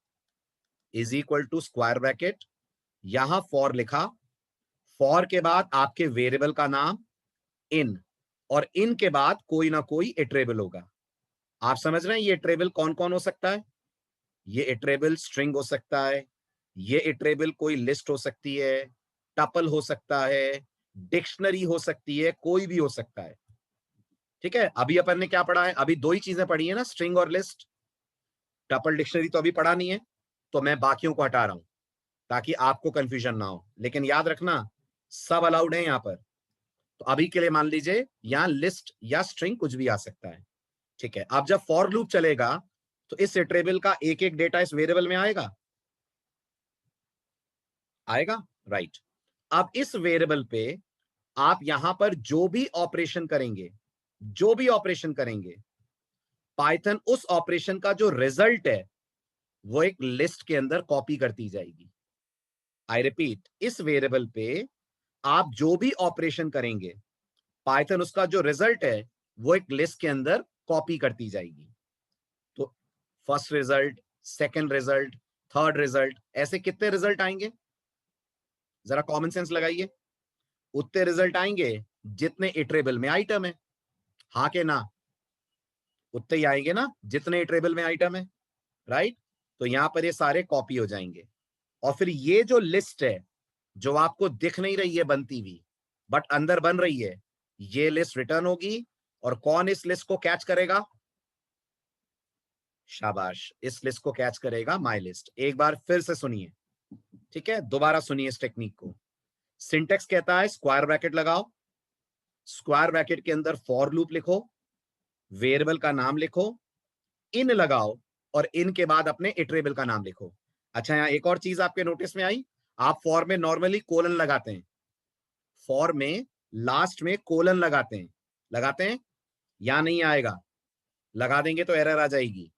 is equal to square bracket, यहां फॉर लिखा, फॉर के बाद आपके वेरिएबल का नाम इन, और इन के बाद कोई ना कोई इटरेबल होगा। आप समझ रहे हैं ये इटरेबल कौन कौन हो सकता है? ये इटरेबल स्ट्रिंग हो सकता है, ये इटरेबल कोई लिस्ट हो सकती है, टपल हो सकता है, डिक्शनरी हो सकती है, कोई भी हो सकता है। ठीक है, अभी अपन ने क्या पढ़ा है? अभी दो ही चीजें पढ़ी है ना, स्ट्रिंग और लिस्ट। टपल डिक्शनरी तो अभी पढ़ा नहीं है, तो मैं बाकियों को हटा रहा हूं ताकि आपको कंफ्यूजन ना हो। लेकिन याद रखना सब अलाउड है यहां पर। तो अभी के लिए मान लीजिए यहां लिस्ट या स्ट्रिंग कुछ भी आ सकता है। ठीक है, अब जब फॉर लूप चलेगा तो इस इटरेबल का एक एक डेटा इस वेरिएबल में आएगा, आएगा, राइट। अब इस वेरिएबल पे आप यहां पर जो भी ऑपरेशन करेंगे, जो भी ऑपरेशन करेंगे, पाइथन उस ऑपरेशन का जो रिजल्ट है वो एक लिस्ट के अंदर कॉपी करती जाएगी। आई रिपीट, इस वेरिएबल पे आप जो भी ऑपरेशन करेंगे, पाइथन उसका जो रिजल्ट है वो एक लिस्ट के अंदर कॉपी करती जाएगी। तो first result, second result, third result, ऐसे कितने रिजल्ट आएंगे? जरा कॉमन सेंस लगाइए। उतने रिजल्ट आएंगे जितने इटरेबल में आइटम है, हाँ के ना? उतने ही आएंगे ना जितने इटरेबल में आइटम है, राइट। तो यहां पर ये सारे कॉपी हो जाएंगे, और फिर ये जो लिस्ट है जो आपको दिख नहीं रही है बनती हुई बट अंदर बन रही है, ये लिस्ट रिटर्न होगी। और कौन इस लिस्ट को कैच करेगा? शाबाश, इस लिस्ट को कैच करेगा माई लिस्ट। एक बार फिर से सुनिए, ठीक है, दोबारा सुनिए इस टेक्निक को। सिंटेक्स कहता है स्क्वायर ब्रैकेट लगाओ, स्क्वायर ब्रैकेट के अंदर फॉर लूप लिखो, वेरिएबल का नाम लिखो, इन लगाओ, और इन के बाद अपने इटरेबल का नाम लिखो। अच्छा, यहां एक और चीज आपके नोटिस में आई, आप फॉर में नॉर्मली कोलन लगाते हैं, फॉर में लास्ट में कोलन लगाते हैं, लगाते हैं? यहां नहीं आएगा, लगा देंगे तो एरर आ जाएगी,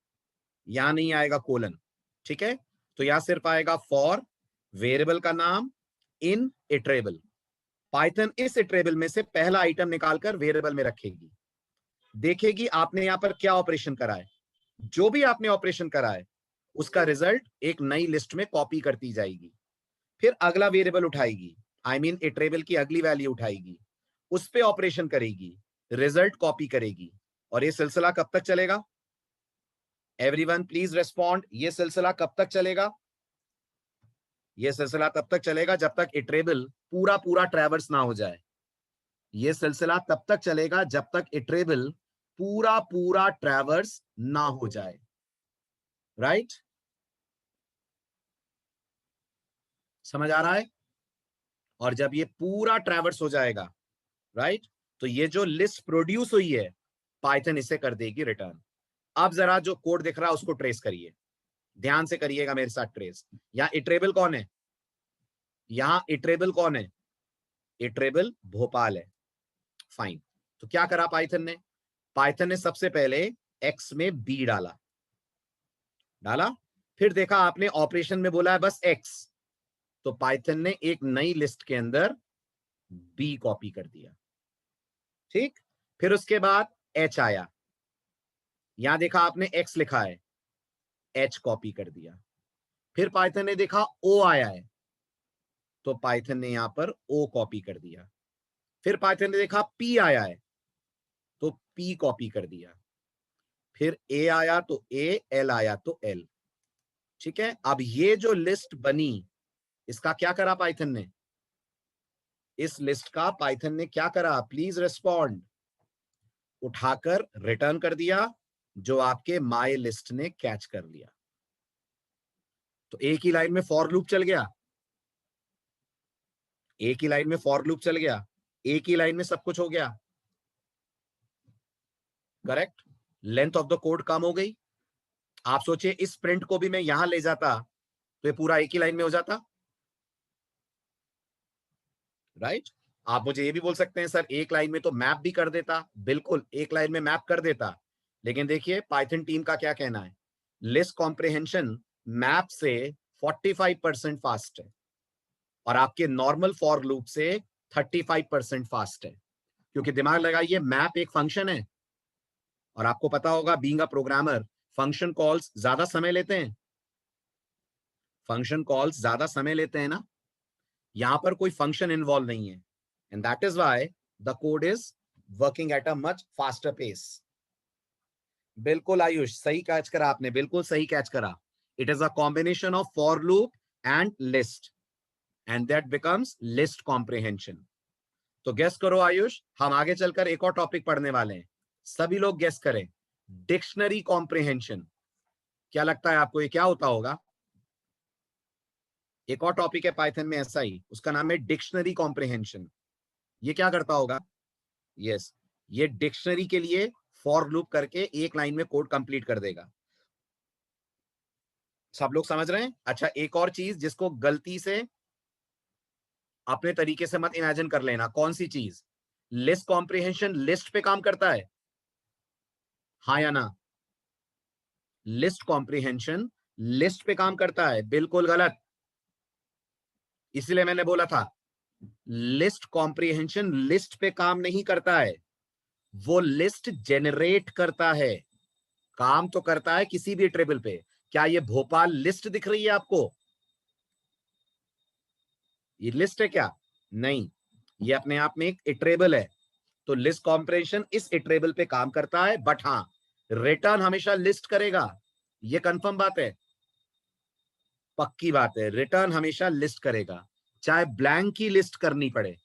यहां नहीं आएगा कोलन। ठीक है, तो यहां सिर्फ आएगा फॉर, वेरिएबल का नाम, इन, इटरेबल। पाइथन इस इटरेबल में से पहला आइटम निकालकर वेरिएबल में रखेगी, देखेगी आपने यहां पर क्या ऑपरेशन करा है, जो भी आपने ऑपरेशन करा है उसका रिजल्ट एक नई लिस्ट में कॉपी करती जाएगी। फिर अगला वेरिएबल उठाएगी, आई मीन इटरेबल की अगली वैल्यू उठाएगी, उस पे ऑपरेशन करेगी, रिजल्ट कॉपी करेगी, और ये सिलसिला कब तक चलेगा? एवरीवन प्लीज रेस्पॉन्ड, ये सिलसिला कब तक चलेगा? ये सिलसिला तब तक चलेगा जब तक इटरेबल पूरा पूरा ट्रैवर्स ना हो जाए। ये सिलसिला तब तक चलेगा जब तक इटरेबल पूरा पूरा ट्रैवर्स ना हो जाए, राइट? समझ आ रहा है? और जब ये पूरा ट्रैवर्स हो जाएगा, राइट, तो ये जो लिस्ट प्रोड्यूस हुई है पाइथन इसे कर देगी रिटर्न। अब जरा जो कोड दिख रहा है उसको ट्रेस करिए, ध्यान से करिएगा मेरे साथ ट्रेस। यहां इटरेबल कौन है? यहां इटरेबल कौन है? इटरेबल भोपाल है, फाइन। तो क्या करा पाइथन ने सबसे पहले एक्स में बी डाला, फिर देखा आपने ऑपरेशन में बोला है बस एक्स, तो पाइथन ने एक नई लिस्ट के अंदर बी कॉपी कर दिया, ठीक। फिर उसके बाद एच आया, यहां देखा आपने एक्स लिखा है, एच कॉपी कर दिया। फिर पाइथन ने देखा ओ आया है, तो पाइथन ने यहां पर ओ कॉपी कर दिया। फिर पाइथन ने देखा पी आया है, तो पी कॉपी कर दिया। फिर ए आया तो ए, एल आया तो एल, ठीक है। अब ये जो लिस्ट बनी, इसका क्या करा पाइथन ने? इस लिस्ट का पाइथन ने क्या करा? Please respond. उठाकर रिटर्न कर दिया, जो आपके माई लिस्ट ने कैच कर लिया। तो एक ही लाइन में फॉर लूप चल गया, एक ही लाइन में फॉर लूप चल गया, एक ही लाइन में सब कुछ हो गया, correct. Length of the code कम हो गई। आप सोचिए इस प्रिंट को भी मैं यहां ले जाता तो ये पूरा एक ही लाइन में हो जाता, राइट। आप मुझे ये भी बोल सकते हैं सर एक लाइन में तो मैप भी कर देता, बिल्कुल एक लाइन में मैप कर देता, लेकिन देखिए पाइथन टीम का क्या कहना है, लिस्ट कॉम्प्रिहेंशन मैप से 45% फास्ट है और आपके नॉर्मल फॉर लूप से 35% फास्ट है। क्योंकि दिमाग लगाइए, मैप एक फंक्शन है और आपको पता होगा being a programmer, function calls ज्यादा समय लेते हैं, फंक्शन कॉल्स ज्यादा समय लेते हैं ना। यहां पर कोई फंक्शन इन्वॉल्व नहीं है, and that is why the code is working at a much faster pace. बिल्कुल आयुष, सही कैच करा आपने, बिल्कुल सही कैच करा। It is a combination of for loop and list, and that becomes list comprehension. तो गेस करो आयुष, हम आगे चलकर एक और टॉपिक पढ़ने वाले हैं, सभी लोग गेस करें, डिक्शनरी कॉम्प्रिहेंशन। क्या लगता है आपको ये क्या होता होगा? एक और टॉपिक है पाइथन में ऐसा ही, उसका नाम है डिक्शनरी कॉम्प्रिहेंशन। ये क्या करता होगा? यस, ये डिक्शनरी के लिए फॉर लूप करके एक लाइन में कोड कंप्लीट कर देगा। सब लोग समझ रहे हैं? अच्छा, एक और चीज जिसको गलती से अपने तरीके से मत इमेजिन कर लेना, कौन सी चीज? लिस्ट कॉम्प्रिहेंशन लिस्ट पे काम करता है, हाँ या ना? लिस्ट कॉम्प्रिहेंशन लिस्ट पे काम करता है, बिल्कुल गलत। इसलिए मैंने बोला था लिस्ट कॉम्प्रिहेंशन लिस्ट पे काम नहीं करता है, वो लिस्ट जेनरेट करता है। काम तो करता है किसी भी टेबल पे। क्या ये भोपाल लिस्ट दिख रही है आपको? ये लिस्ट है क्या? नहीं, ये अपने आप में एक इटरेबल है। तो लिस्ट कॉम्प्रिहेंशन इस इटरेबल पे काम करता है, बट हाँ, रिटर्न हमेशा लिस्ट करेगा। ये कंफर्म बात है, पक्की बात है, रिटर्न हमेशा लिस्ट करेगा, चाहे ब्लैंक की लिस्ट करनी पड़े,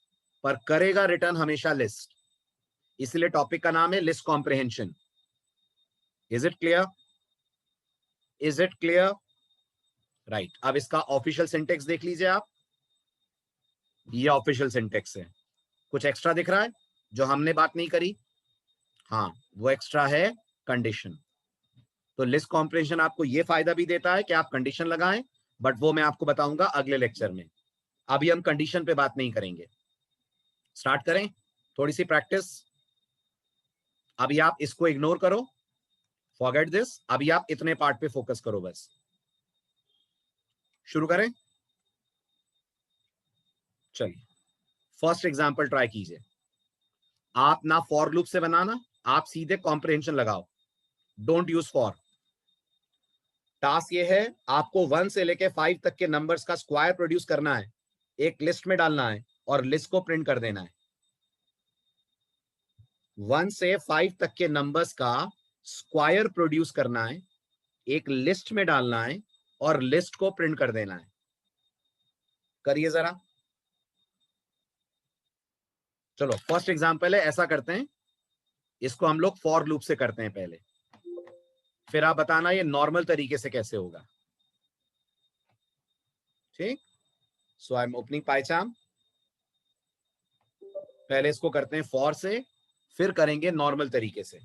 पर करेगा रिटर्न हमेशा लिस्ट। इसलिए टॉपिक का नाम है list comprehension. Is it clear? Is it clear? Right. अब इसका ऑफिशियल सिंटेक्स देख लीजिए आप, ये ऑफिशियल सिंटेक्स है। कुछ एक्स्ट्रा दिख रहा है जो हमने बात नहीं करी? हाँ, वो एक्स्ट्रा है कंडीशन। तो लिस्ट कॉम्प्रिहेंशन आपको ये फायदा भी देता है कि आप कंडीशन लगाएं, बट वो मैं आपको बताऊंगा अगले लेक्चर में। अभी हम कंडीशन पे बात नहीं करेंगे। स्टार्ट करें थोड़ी सी प्रैक्टिस। अभी आप इसको इग्नोर करो, फॉरगेट दिस, अभी आप इतने पार्ट पे फोकस करो बस। शुरू करें? चलिए, फर्स्ट एग्जांपल ट्राई कीजिए। आप ना फॉर लूप से बनाना, आप सीधे कॉम्प्रिहेंशन लगाओ, डोंट यूज फॉर। टास्क ये है, आपको 1 से लेके 5 तक के नंबर्स का स्क्वायर प्रोड्यूस करना है, एक लिस्ट में डालना है और लिस्ट को प्रिंट कर देना है। 1 से 5 तक के नंबर्स का स्क्वायर प्रोड्यूस करना है, एक लिस्ट में डालना है और लिस्ट को प्रिंट कर देना है। करिए जरा। चलो फर्स्ट एग्जांपल है, ऐसा करते हैं, इसको हम लोग फॉर लूप से करते हैं पहले, फिर आप बताना ये नॉर्मल तरीके से कैसे होगा, ठीक। सो आई एम ओपनिंग पाइचाम। पहले इसको करते हैं फॉर से, फिर करेंगे नॉर्मल तरीके से।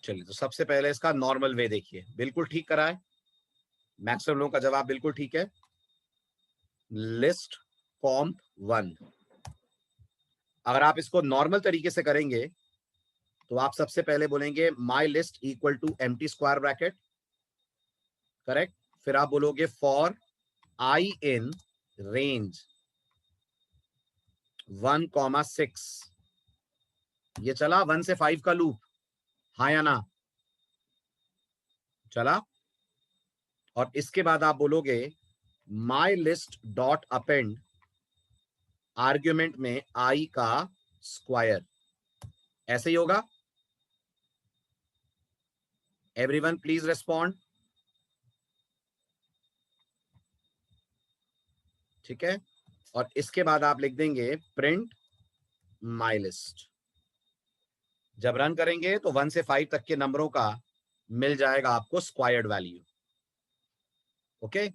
चलिए, तो सबसे पहले इसका नॉर्मल वे देखिए, बिल्कुल ठीक करा है, मैक्सिमम लोगों का जवाब बिल्कुल ठीक है। लिस्ट कॉम्प 1, अगर आप इसको नॉर्मल तरीके से करेंगे तो आप सबसे पहले बोलेंगे my list equal to empty square bracket, correct. फिर आप बोलोगे फॉर आई इन रेंज 1,6, ये चला 1 से 5 का लूप, हाँ या ना, चला। और इसके बाद आप बोलोगे my list dot append argument में आई का स्क्वायर, ऐसे ही होगा। एवरीवन प्लीज रेस्पॉन्ड, ठीक है। और इसके बाद आप लिख देंगे प्रिंट माई लिस्ट। जब रन करेंगे तो 1 से 5 तक के नंबरों का मिल जाएगा आपको स्क्वायर्ड वैल्यू, ओके।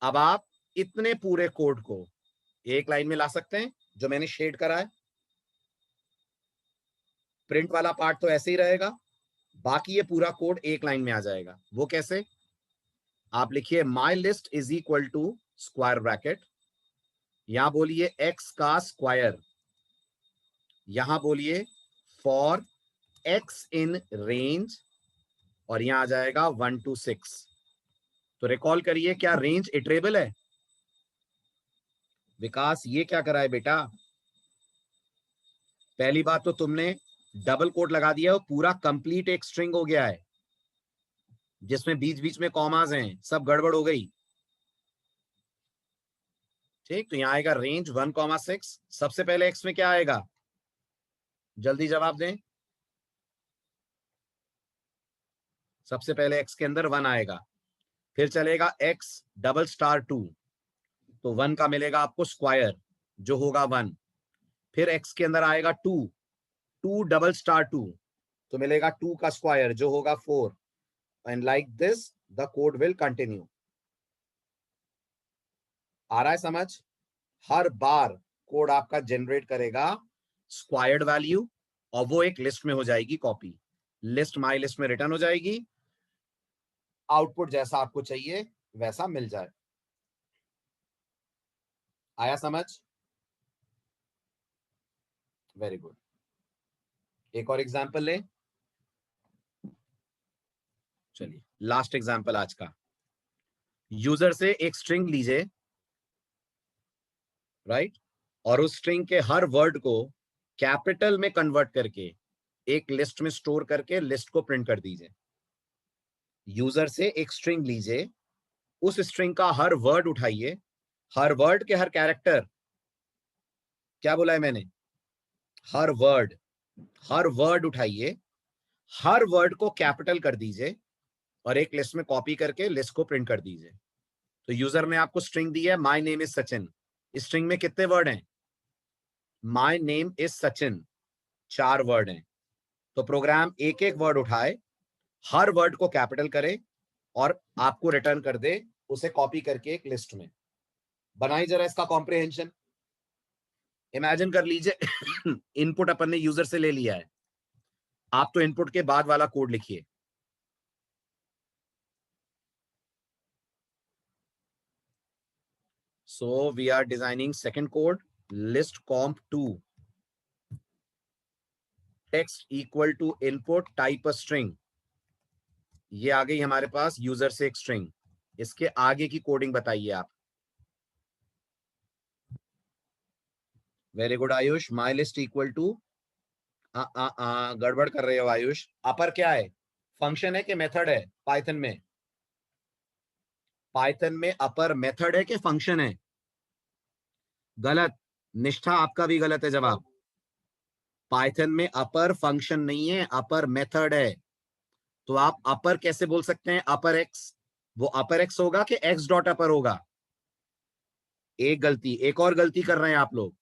अब आप इतने पूरे कोड को एक लाइन में ला सकते हैं, जो मैंने शेड करा है। प्रिंट वाला पार्ट तो ऐसे ही रहेगा, बाकी ये पूरा कोड एक लाइन में आ जाएगा। वो कैसे? आप लिखिए my list is equal to square bracket, यहां बोलिए x का स्क्वायर, यहां बोलिए फॉर x इन रेंज, और यहां आ जाएगा 1 to 6। तो रिकॉल करिए, क्या रेंज इटरेबल है? विकास ये क्या करा है बेटा? पहली बात तो तुमने डबल कोट लगा दिया, पूरा कंप्लीट एक स्ट्रिंग हो गया है जिसमें बीच बीच में कॉमास हैं, सब गड़बड़ हो गई, ठीक। तो यहां आएगा रेंज 1,6। सबसे पहले एक्स में क्या आएगा, जल्दी जवाब दें। सबसे पहले एक्स के अंदर 1 आएगा, फिर चलेगा एक्स डबल स्टार 2, तो 1 का मिलेगा आपको स्क्वायर जो होगा 1। फिर एक्स के अंदर आएगा 2, 2 डबल स्टार 2, तो मिलेगा 2 का स्क्वायर जो होगा 4, and like this the code will continue. आ रहा है समझ? हर बार कोड आपका जनरेट करेगा स्क्वायर्ड वैल्यू, और वो एक लिस्ट में हो जाएगी कॉपी, लिस्ट माई लिस्ट में रिटर्न हो जाएगी, आउटपुट जैसा आपको चाहिए वैसा मिल जाए। आया समझ? Very good. एक और एग्जांपल ले, चलिए लास्ट एग्जांपल आज का। यूजर से एक स्ट्रिंग लीजिए, राइट, और उस स्ट्रिंग के हर वर्ड को कैपिटल में कन्वर्ट करके एक लिस्ट में स्टोर करके लिस्ट को प्रिंट कर दीजिए। यूजर से एक स्ट्रिंग लीजिए, उस स्ट्रिंग का हर वर्ड उठाइए, हर वर्ड के हर कैरेक्टर, क्या बोला है मैंने, हर वर्ड उठाइए, हर वर्ड को कैपिटल कर दीजिए और एक लिस्ट में कॉपी करके लिस्ट को प्रिंट कर दीजिए। तो यूजर ने आपको स्ट्रिंग दी है माय नेम इज सचिन, इस स्ट्रिंग में कितने वर्ड हैं, my name is Sachin 4 word हैं। तो प्रोग्राम एक एक वर्ड उठाए, हर वर्ड को कैपिटल करे और आपको रिटर्न कर दे उसे कॉपी करके एक लिस्ट में। बनाई जरा इसका कॉम्प्रिहेंशन। इमेजिन कर लीजिए इनपुट अपन ने यूजर से ले लिया है, आप तो इनपुट के बाद वाला कोड लिखिए। So we are designing second code, list comp 2, text equal to input type a string। ये आ गई हमारे पास यूजर से एक स्ट्रिंग, इसके आगे की कोडिंग बताइए आप। Very good Ayush, my list equal to, गड़बड़ कर रहे हो आयुष। अपर क्या है, फंक्शन है कि मेथड है? पाइथन में अपर मेथड है कि फंक्शन है? गलत, निष्ठा आपका भी गलत है जवाब। पाइथन में अपर फंक्शन नहीं है, अपर मेथड है। तो आप अपर कैसे बोल सकते हैं, अपर एक्स? वो अपर एक्स होगा कि एक्स डॉट अपर होगा? एक गलती, एक और गलती कर रहे हैं आप लोग,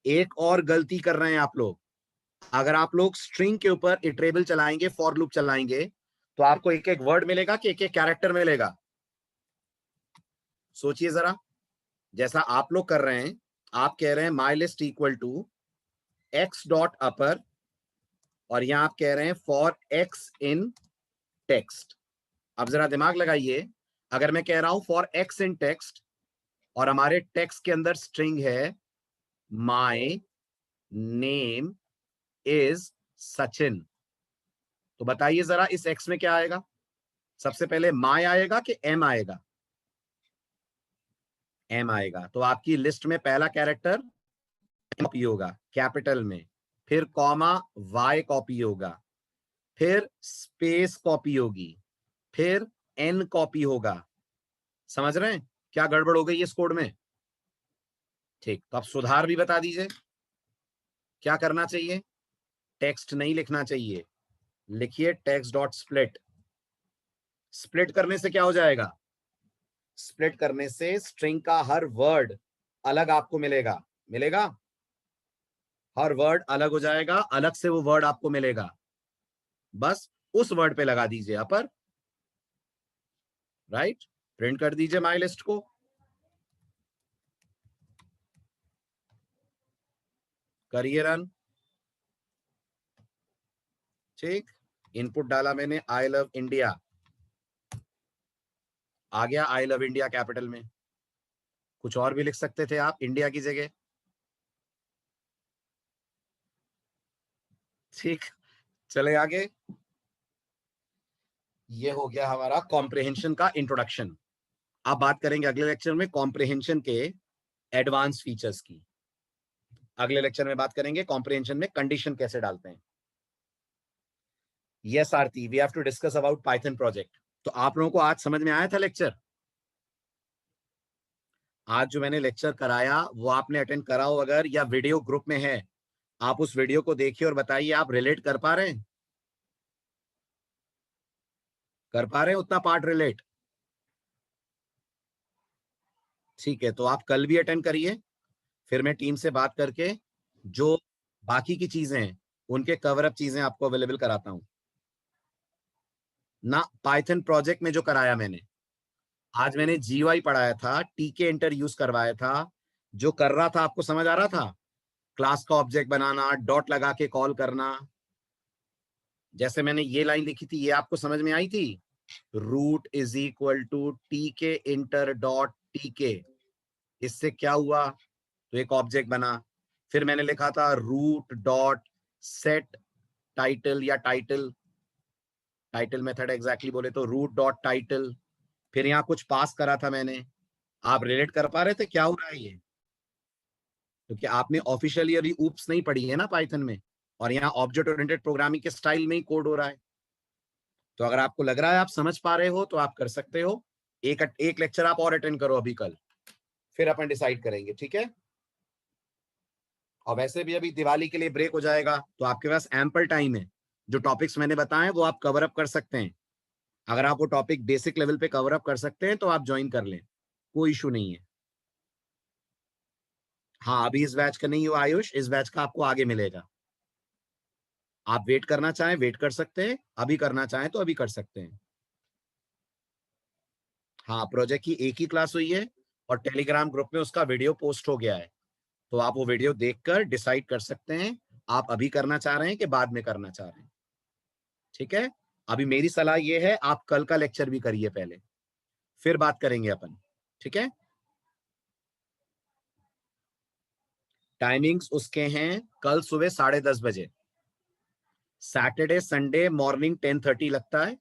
एक और गलती कर रहे हैं आप लोग। अगर आप लोग स्ट्रिंग के ऊपर इटरेबल चलाएंगे, फॉर लूप चलाएंगे, तो आपको एक एक वर्ड मिलेगा कि एक एक कैरेक्टर मिलेगा? सोचिए जरा, जैसा आप लोग कर रहे हैं, आप कह रहे हैं my list equal to X dot upper और यहां आप कह रहे हैं फॉर एक्स इन टेक्स्ट। अब जरा दिमाग लगाइए, अगर मैं कह रहा हूं फॉर एक्स इन टेक्स्ट और हमारे टेक्स्ट के अंदर स्ट्रिंग है माय नेम इज सचिन, तो बताइए जरा इस एक्स में क्या आएगा? सबसे पहले माय आएगा कि एम आएगा? एम आएगा। तो आपकी लिस्ट में पहला कैरेक्टर कॉपी होगा कैपिटल में, फिर कॉमा वाई कॉपी होगा, फिर स्पेस कॉपी होगी, फिर एन कॉपी होगा। समझ रहे हैं क्या गड़बड़ हो गई इस कोड में? ठीक, तो अब सुधार भी बता दीजिए क्या करना चाहिए। टेक्स्ट नहीं लिखना चाहिए, लिखिए टेक्स्ट डॉट स्प्लिट। स्प्लिट करने से क्या हो जाएगा? स्प्लिट करने से स्ट्रिंग का हर वर्ड अलग आपको मिलेगा। मिलेगा, हर वर्ड अलग हो जाएगा, अलग से वो वर्ड आपको मिलेगा। बस उस वर्ड पे लगा दीजिए अपर, राइट। प्रिंट कर दीजिए माई लिस्ट को। करिए रन। ठीक, इनपुट डाला मैंने आई लव इंडिया, आ गया आई लव इंडिया कैपिटल में। कुछ और भी लिख सकते थे आप इंडिया की जगह। ठीक, चले आगे। ये हो गया हमारा कॉम्प्रिहेंशन का इंट्रोडक्शन। अब बात करेंगे अगले लेक्चर में कॉम्प्रिहेंशन के एडवांस फीचर्स की। अगले लेक्चर में बात करेंगे कॉम्प्रिहेंशन में कंडीशन कैसे डालते हैं। Yes Aarti, we have to discuss about Python project. तो आप लोगों को आज समझ में आया था लेक्चर? आज जो मैंने लेक्चर कराया वो आपने अटेंड करा हो अगर, या वीडियो ग्रुप में है, आप उस वीडियो को देखिए और बताइए आप रिलेट कर पा रहे हैं? कर पा रहे हैं उतना पार्ट रिलेट? ठीक है, तो आप कल भी अटेंड करिए, फिर मैं टीम से बात करके जो बाकी की चीजें हैं उनके कवर अप चीजें आपको अवेलेबल कराता हूं ना। पाइथन प्रोजेक्ट में जो कराया मैंने, आज मैंने जीयूआई पढ़ाया था, टीके इंटर यूज करवाया था। जो कर रहा था आपको समझ आ रहा था? क्लास का ऑब्जेक्ट बनाना, डॉट लगा के कॉल करना। जैसे मैंने ये लाइन लिखी थी, ये आपको समझ में आई थी? रूट इज इक्वल टू टीके इंटर डॉट टीके। इससे क्या हुआ? तो एक ऑब्जेक्ट बना। फिर मैंने लिखा था रूट डॉट सेट टाइटल, या टाइटल टाइटल मेथड एग्जैक्टली बोले तो रूट डॉट टाइटल। फिर यहाँ कुछ पास करा था मैंने। आप रिलेट कर पा रहे थे क्या हो रहा है ये? क्योंकि आपने ऑफिशियली अभी ऊप्स नहीं पढ़ी है ना पाइथन में, और यहाँ ऑब्जेक्ट ओरिएंटेड प्रोग्रामिंग के स्टाइल में ही कोड हो रहा है। तो अगर आपको लग रहा है आप समझ पा रहे हो तो आप कर सकते हो। एक लेक्चर आप और अटेंड करो अभी कल, फिर अपन डिसाइड करेंगे, ठीक है? और वैसे भी अभी दिवाली के लिए ब्रेक हो जाएगा, तो आपके पास एम्पल टाइम है। जो टॉपिक्स मैंने बताए वो आप कवर अप कर सकते हैं। अगर आप वो टॉपिक बेसिक लेवल पे कवर अप कर सकते हैं तो आप ज्वाइन कर लें, कोई इशू नहीं है। हाँ, अभी इस बैच का नहीं हुआ आयुष, इस बैच का आपको आगे मिलेगा। आप वेट करना चाहें वेट कर सकते हैं, अभी करना चाहें तो अभी कर सकते हैं। हाँ, प्रोजेक्ट की एक ही क्लास हुई है और टेलीग्राम ग्रुप में उसका वीडियो पोस्ट हो गया है, तो आप वो वीडियो देखकर डिसाइड कर सकते हैं आप अभी करना चाह रहे हैं कि बाद में करना चाह रहे हैं। ठीक है, अभी मेरी सलाह ये है आप कल का लेक्चर भी करिए पहले, फिर बात करेंगे अपन। ठीक है, टाइमिंग्स उसके हैं कल सुबह 10:30 बजे, सैटरडे संडे मॉर्निंग 10:30 लगता है,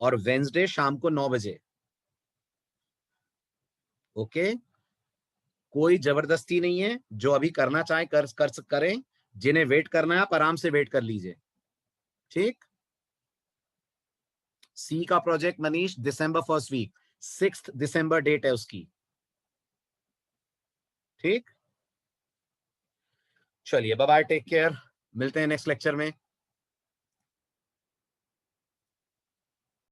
और वेंसडे शाम को 9 बजे। ओके, कोई जबरदस्ती नहीं है, जो अभी करना चाहे करें, जिन्हें वेट करना है आप आराम से वेट कर लीजिए। ठीक, सी का प्रोजेक्ट मनीष दिसंबर फर्स्ट वीक, 6 दिसंबर डेट है उसकी। ठीक, चलिए बाय बाय, टेक केयर, मिलते हैं नेक्स्ट लेक्चर में।